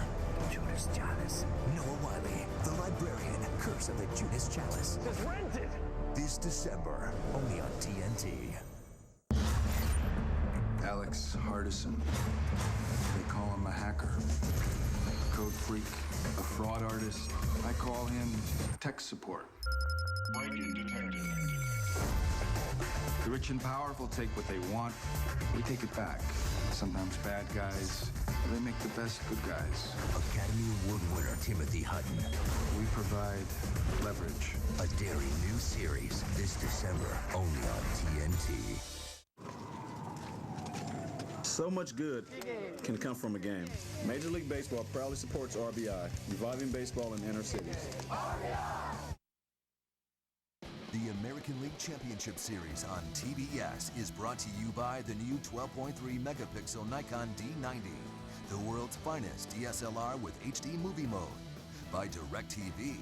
Judas Chalice. Noah Wiley, The Librarian, Curse of the Judas Chalice. Just rent it. This December, only on TNT. Alex Hardison. They call him a hacker, a code freak, a fraud artist. I call him tech support. Break-in detected. The rich and powerful take what they want. We take it back. Sometimes bad guys, they make the best good guys. Academy Award winner Timothy Hutton. We provide leverage. A daring new series this December, only on TNT. So much good can come from a game. Major League Baseball proudly supports RBI, reviving baseball in inner cities. The American League Championship Series on TBS is brought to you by the new 12.3 megapixel Nikon D90, the world's finest DSLR with HD movie mode. By DirecTV,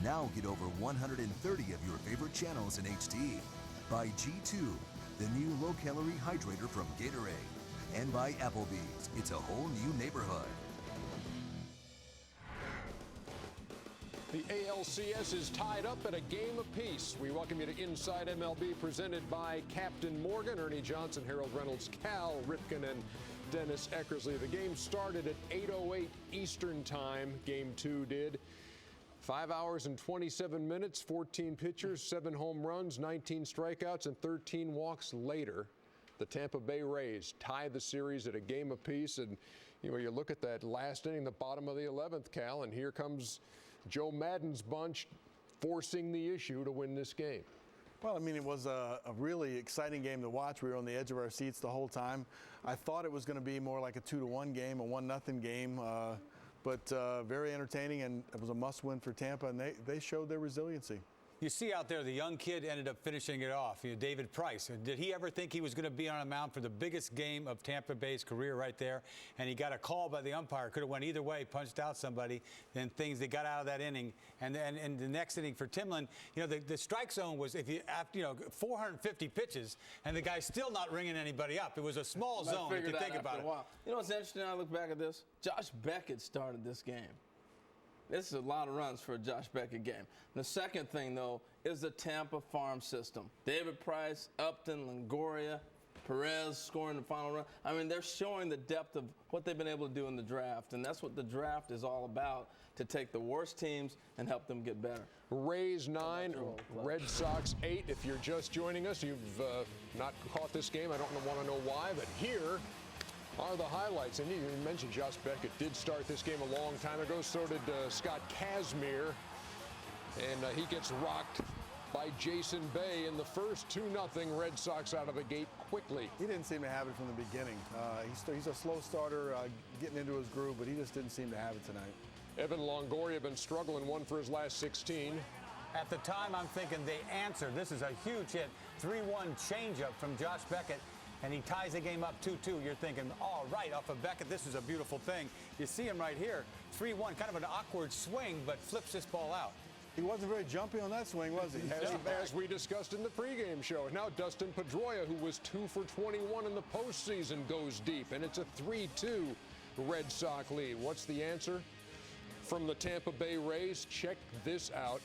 now get over 130 of your favorite channels in HD. By G2, the new low-calorie hydrator from Gatorade. And by Applebee's, it's a whole new neighborhood. The ALCS is tied up at a game apiece. We welcome you to Inside MLB, presented by Captain Morgan, Ernie Johnson, Harold Reynolds, Cal Ripken, and Dennis Eckersley. The game started at 8:08 Eastern Time. Game 2 did. 5 hours and 27 minutes, 14 pitchers, 7 home runs, 19 strikeouts, and 13 walks later. The Tampa Bay Rays tie the series at a game apiece. And, you look at that last inning, the bottom of the 11th, Cal, and here comes Joe Madden's bunch forcing the issue to win this game. Well, I mean, it was a really exciting game to watch. We were on the edge of our seats the whole time. I thought it was going to be more like a 2-1 game, a 1-0 game. But very entertaining, and it was a must-win for Tampa, and they showed their resiliency. You see out there, the young kid ended up finishing it off. David Price. Did he ever think he was going to be on a mound for the biggest game of Tampa Bay's career right there? And he got a call by the umpire. Could have went either way, punched out somebody. Then they got out of that inning. And then the next inning for Timlin, the strike zone was 450 pitches, and the guy's still not ringing anybody up. It was a small zone if you think about it. You know what's interesting? I look back at this. Josh Beckett started this game. This is a lot of runs for a Josh Beckett game. The second thing, though, is the Tampa farm system. David Price, Upton, Longoria, Perez scoring the final run. I mean, they're showing the depth of what they've been able to do in the draft, and that's what the draft is all about, to take the worst teams and help them get better. Rays 9, Red Sox 8. If you're just joining us, you've not caught this game. I don't want to know why, but here are the highlights. And you mentioned Josh Beckett did start this game a long time ago. So did Scott Kazmir. And he gets rocked by Jason Bay in the first. 2-0 Red Sox out of the gate quickly. He didn't seem to have it from the beginning. He's a slow starter, getting into his groove, but he just didn't seem to have it tonight. Evan Longoria been struggling, 1 for his last 16. At the time, I'm thinking they answered. This is a huge hit. 3-1 changeup from Josh Beckett. And he ties the game up 2-2. You're thinking, all right, off of Beckett, this is a beautiful thing. You see him right here, 3-1, kind of an awkward swing, but flips this ball out. He wasn't very jumpy on that swing, was he? As we discussed in the pregame show. Now Dustin Pedroia, who was 2 for 21 in the postseason, goes deep, and it's a 3-2 Red Sox lead. What's the answer? From the Tampa Bay Rays, check this out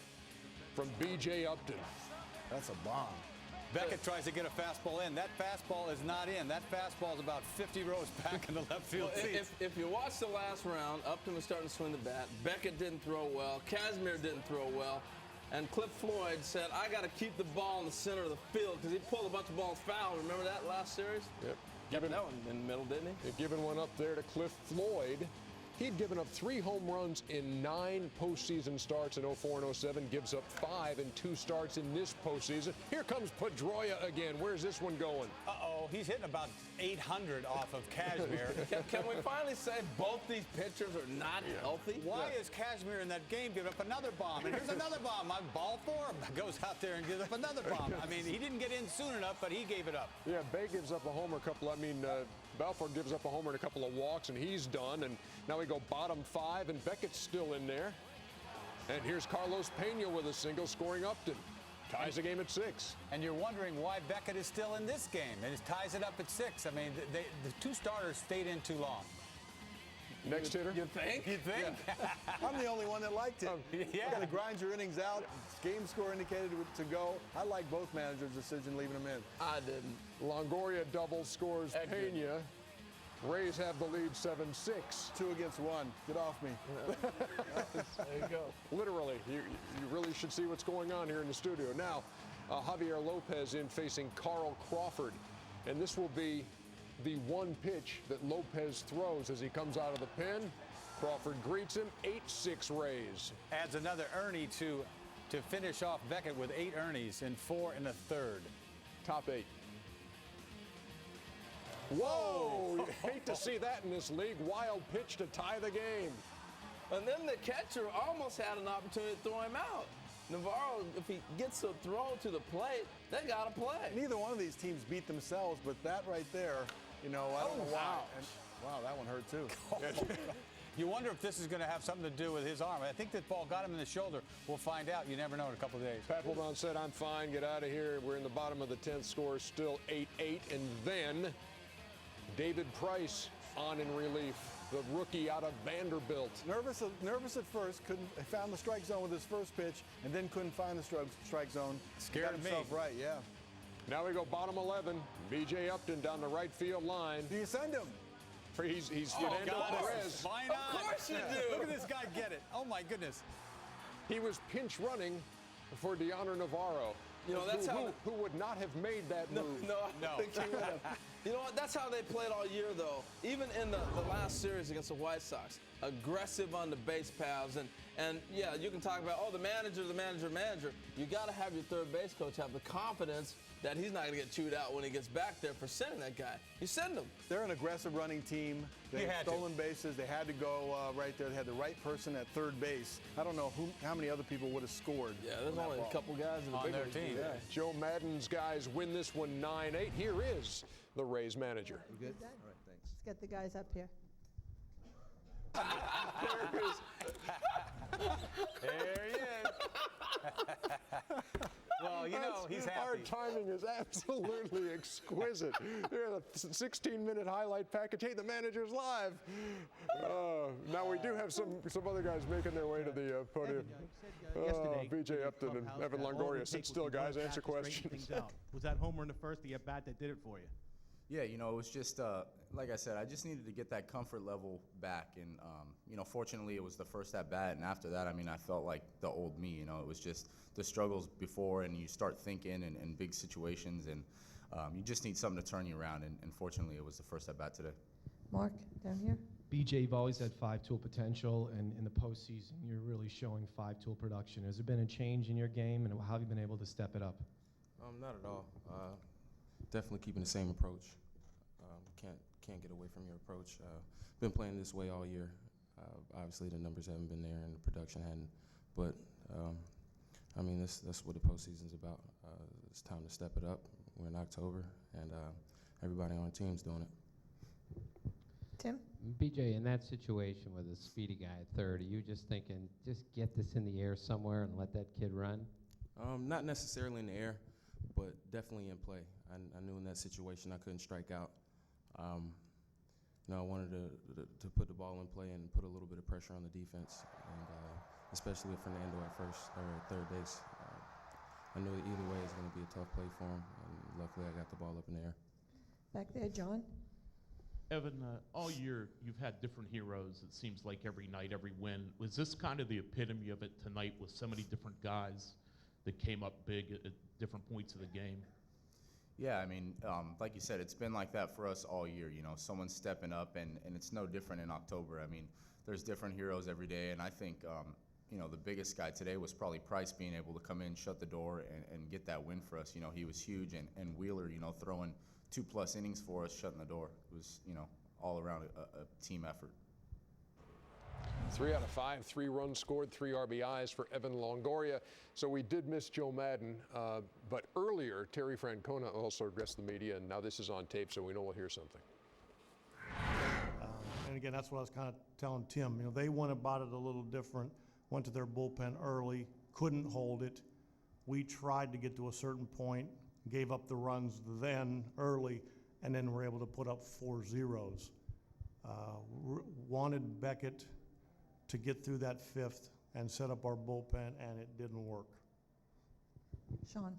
from B.J. Upton. That's a bomb. Beckett tries to get a fastball in. That fastball is not in. That fastball is about 50 rows back in the left field seat. If you watch the last round, Upton was starting to swing the bat. Beckett didn't throw well. Kazmir didn't throw well. And Cliff Floyd said, I got to keep the ball in the center of the field because he pulled a bunch of balls foul. Remember that last series? Yep. Kept that one in the middle, didn't he? Giving one up there to Cliff Floyd. He'd given up 3 home runs in 9 postseason starts in 04 and 07, gives up 5 in 2 starts in this postseason. Here comes Pedroia again. Where's this one going? Uh-oh, he's hitting about 800 off of Kazmir. Can we finally say both these pitchers are not healthy? Why is Kazmir in that game giving up another bomb? And here's another bomb. Ball 4 goes out there and gives up another bomb. I mean, he didn't get in soon enough, but he gave it up. Yeah, Bay gives up a homer, Balfour gives up a homer and a couple of walks, and he's done. And now we go bottom 5, and Beckett's still in there. And here's Carlos Pena with a single, scoring Upton. Ties the game at 6. And you're wondering why Beckett is still in this game, and it ties it up at 6. I mean, the 2 starters stayed in too long. Next hitter? You think? You think? Yeah. I'm the only one that liked it. Yeah. You got to grind your innings out. Game score indicated to go. I like both managers' decision leaving them in. I didn't. Longoria double scores Pena. Rays have the lead 7-6. 2 against 1. Get off me. There you go. Literally. You really should see what's going on here in the studio. Now, Javier Lopez in facing Carl Crawford. And this will be the one pitch that Lopez throws as he comes out of the pen. Crawford greets him. 8-6 Rays. Adds another Ernie to finish off Beckett with 8 Ernies and 4 in the 3rd. Top 8. Whoa! You hate to see that in this league. Wild pitch to tie the game. And then the catcher almost had an opportunity to throw him out. Navarro, if he gets a throw to the plate, they got to play. Neither one of these teams beat themselves, but that right there, I don't know why. And, wow, that one hurt too. You wonder if this is going to have something to do with his arm. I think that ball got him in the shoulder. We'll find out. You never know in a couple of days. Pat Wilbon said, I'm fine. Get out of here. We're in the bottom of the 10th. Score still 8-8. And then David Price on in relief, the rookie out of Vanderbilt. Nervous at first, found the strike zone with his first pitch, and then couldn't find the strike zone. Scared himself right, yeah. Now we go bottom 11. B.J. Upton down the right field line. Do you send him? He's Fernando Perez. Why not? Of course you do. Look at this guy get it. Oh, my goodness. He was pinch running for Deonor Navarro. You know, that's who would not have made that move. No, I don't think he would have. You know what? That's how they played all year, though. Even in the last series against the White Sox, aggressive on the base paths, and yeah, you can talk about the manager. You got to have your third base coach have the confidence that he's not going to get chewed out when he gets back there for sending that guy. You send him. They're an aggressive running team. They had stolen bases. They had to go right there. They had the right person at third base. I don't know how many other people would have scored. Yeah, there's only a couple guys in the on their team. Yeah. Joe Madden's guys win this one 9-8. Here is the Rays manager. You good? All right, thanks. Let's get the guys up here. There he is. Well, you know, he's happy. Our timing is absolutely exquisite. They're a 16-minute highlight package. Hey, the manager's live. Now we do have some other guys making their way to the podium. B.J. Upton and Evan Longoria. Sit still, guys. Answer questions. Was that homer in the first, the at-bat that did it for you? Yeah, you know, it was just, like I said, I just needed to get that comfort level back. And, you know, fortunately it was the first at-bat. And after that, I mean, I felt like the old me, you know. It was just the struggles before, and you start thinking in big situations. And you just need something to turn you around. And fortunately, it was the first at-bat today. Mark, down here. BJ, you've always had five-tool potential, and in the postseason, you're really showing five-tool production. Has there been a change in your game, and how have you been able to step it up? Not at all. Definitely keeping the same approach. Can't get away from your approach. Been playing this way all year. Obviously, the numbers haven't been there, and the production hadn't. But I mean, that's what the postseason's about. It's time to step it up. We're in October, and everybody on the team's doing it. Tim? BJ, in that situation with a speedy guy at third, are you just thinking, just get this in the air somewhere and let that kid run? Not necessarily in the air, but definitely in play. I knew in that situation I couldn't strike out. You know, I wanted to put the ball in play and put a little bit of pressure on the defense, and especially with Fernando at first or at third base. I knew that either way it was going to be a tough play for him, and luckily I got the ball up in the air. Back there, John. Evan, all year you've had different heroes. It seems like every night, every win. Was this kind of the epitome of it tonight with so many different guys that came up big at different points of the game? Yeah, I mean, like you said, it's been like that for us all year. You know, someone's stepping up, and it's no different in October. I mean, there's different heroes every day, and I think, you know, the biggest guy today was probably Price being able to come in, shut the door, and get that win for us. You know, he was huge, and Wheeler, you know, throwing 2+ innings for us, shutting the door. It was, you know, all around a team effort. 3 out of 5, 3 runs scored, 3 RBIs for Evan Longoria. So we did miss Joe Madden, but earlier Terry Francona also addressed the media, and now this is on tape, so we know we'll hear something. And again, that's what I was kind of telling Tim. You know, they went about it a little different, went to their bullpen early, couldn't hold it. We tried to get to a certain point, gave up the runs then early, and then were able to put up 4 zeros. Wanted Beckett to get through that 5th and set up our bullpen, and it didn't work. Sean.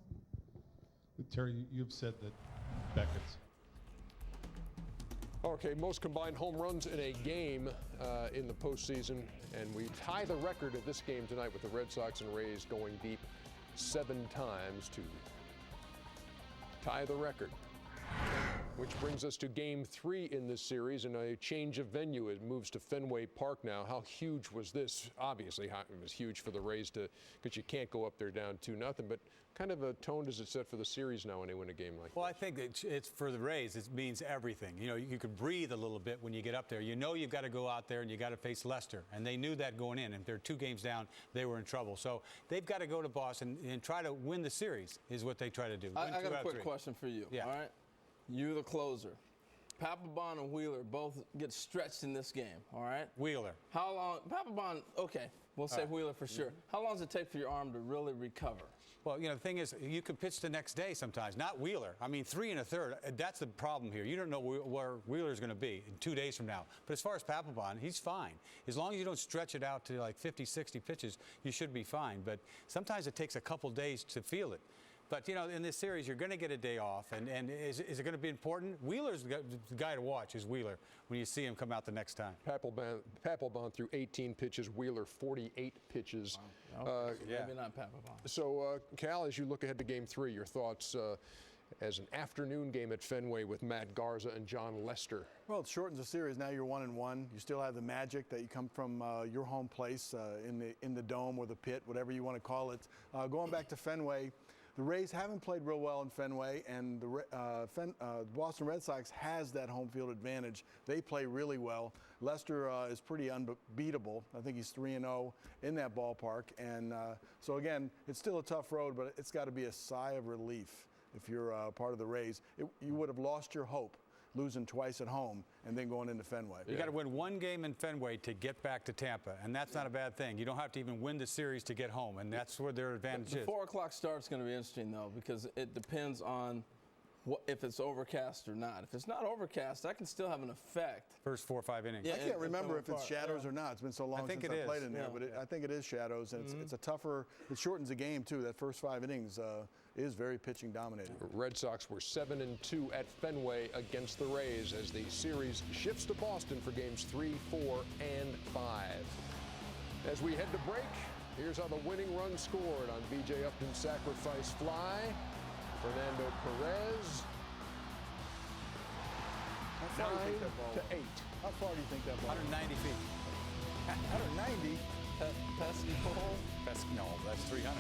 Terry, you've said that Beckett's. Okay, most combined home runs in a game in the postseason, and we tie the record of this game tonight with the Red Sox and Rays going deep 7 times to tie the record. Which brings us to Game 3 in this series, and a change of venue. It moves to Fenway Park now. How huge was this? Obviously, it was huge for the Rays because you can't go up there down 2-0. But kind of a tone does it set for the series now when they win a game like that? Well, I think it's for the Rays. It means everything. You know, you can breathe a little bit when you get up there. You know you've got to go out there and you got to face Leicester, and they knew that going in. If they're 2 games down, they were in trouble. So they've got to go to Boston and try to win the series. Is what they try to do. I got a quick question for you. Yeah. All right. You the closer. Papelbon and Wheeler both get stretched in this game, all right? Wheeler. How long? Papelbon, okay, we'll say Wheeler for sure. How long does it take for your arm to really recover? Well, you know, the thing is, you can pitch the next day sometimes, not Wheeler. I mean, 3 1/3, that's the problem here. You don't know where Wheeler's going to be in 2 days from now. But as far as Papelbon, he's fine. As long as you don't stretch it out to like 50, 60 pitches, you should be fine. But sometimes it takes a couple days to feel it. But, you know, in this series, you're going to get a day off. And is it going to be important? Wheeler's the guy to watch, is Wheeler, when you see him come out the next time. Papelbon threw 18 pitches, Wheeler 48 pitches. Wow. Maybe not Papelbon. So, Cal, as you look ahead to Game 3, your thoughts as an afternoon game at Fenway with Matt Garza and John Lester? Well, it shortens the series. Now you're 1-1. You still have the magic that you come from your home place in the dome or the pit, whatever you want to call it. Going back to Fenway, the Rays haven't played real well in Fenway, and the Boston Red Sox has that home field advantage. They play really well. Lester is pretty unbeatable. I think he's 3-0 in that ballpark. And so, again, it's still a tough road, but it's got to be a sigh of relief if you're part of the Rays. You would have lost your hope losing twice at home and then going into Fenway. You got to win one game in Fenway to get back to Tampa, and that's not a bad thing. You don't have to even win the series to get home, and that's where their advantage is. The 4 o'clock start's going to be interesting, though, because it depends on if it's overcast or not. If it's not overcast, that can still have an effect. First 4 or 5 innings. I can't remember if it's shadows or not. It's been so long since I played in there, but I think it is shadows, and it's a tougher. It shortens the game too. That first 5 innings is very pitching dominated. Red Sox were 7-2 at Fenway against the Rays as the series shifts to Boston for games 3, 4, and 5. As we head to break, here's how the winning run scored on B.J. Upton's sacrifice fly. Fernando Perez. How far do you think that ball 9-8. How far do you think that ball 190 feet. 190? Pesky pole? No, that's 300.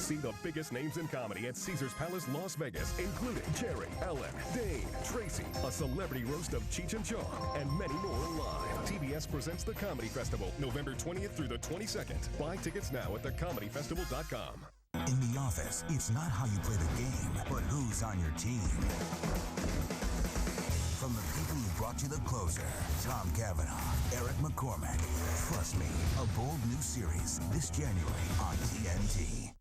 See the biggest names in comedy at Caesars Palace, Las Vegas, including Jerry, Ellen, Dane, Tracy, a celebrity roast of Cheech and Chong, and many more live. TBS presents the Comedy Festival, November 20th through the 22nd. Buy tickets now at thecomedyfestival.com. In the office, it's not how you play the game, but who's on your team. From the people who brought you the closer, Tom Cavanaugh, Eric McCormack. Trust me, a bold new series this January on TNT.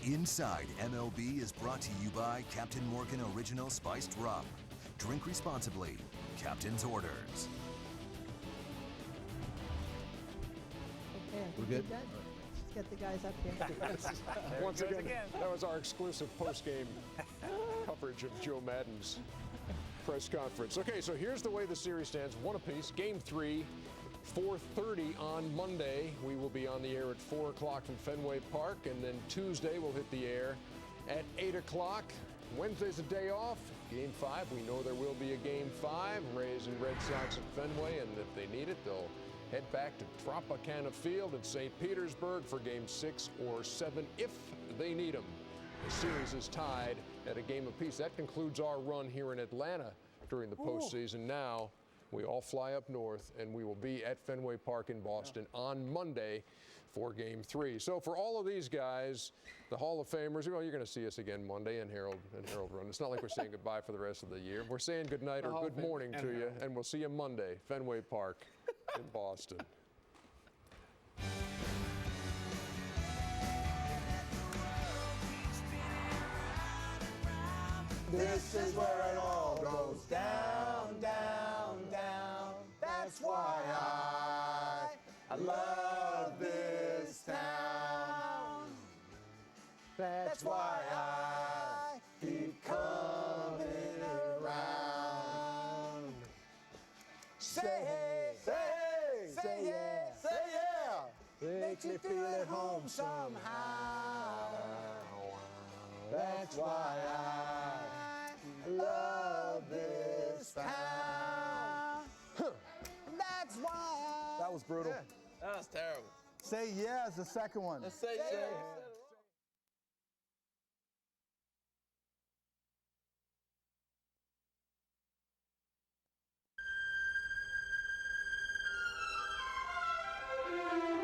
Inside MLB is brought to you by Captain Morgan Original Spiced Rum. Drink responsibly. Captain's Orders. Okay, I think we're good. Let's get the guys up here. Once again, that was our exclusive post-game coverage of Joe Madden's press conference. Okay, so here's the way the series stands. 1 apiece. Game 3, 4:30 on Monday. We will be on the air at 4 o'clock from Fenway Park, and then Tuesday we'll hit the air at 8 o'clock. Wednesday's a day off. Game 5, we know there will be a Game 5. Rays and Red Sox at Fenway, and if they need it, they'll head back to Tropicana Field in St. Petersburg for Game 6 or 7 if they need them. The series is tied at a game apiece. That concludes our run here in Atlanta during the postseason. Now we all fly up north, and we will be at Fenway Park in Boston on Monday for Game 3. So for all of these guys, the Hall of Famers, well, you're going to see us again Monday in Harold Run. It's not like we're saying goodbye for the rest of the year. We're saying good night or good morning to you, and we'll see you Monday, Fenway Park in Boston. This is where it all goes down, down, down. That's why I love this town. That's why I keep coming around. Say hey, say hey, say yeah, say yeah. makes me feel at home somehow. That's why I love this town. That's why That was brutal. That was terrible. Say yeah is the second one. Let's say yeah.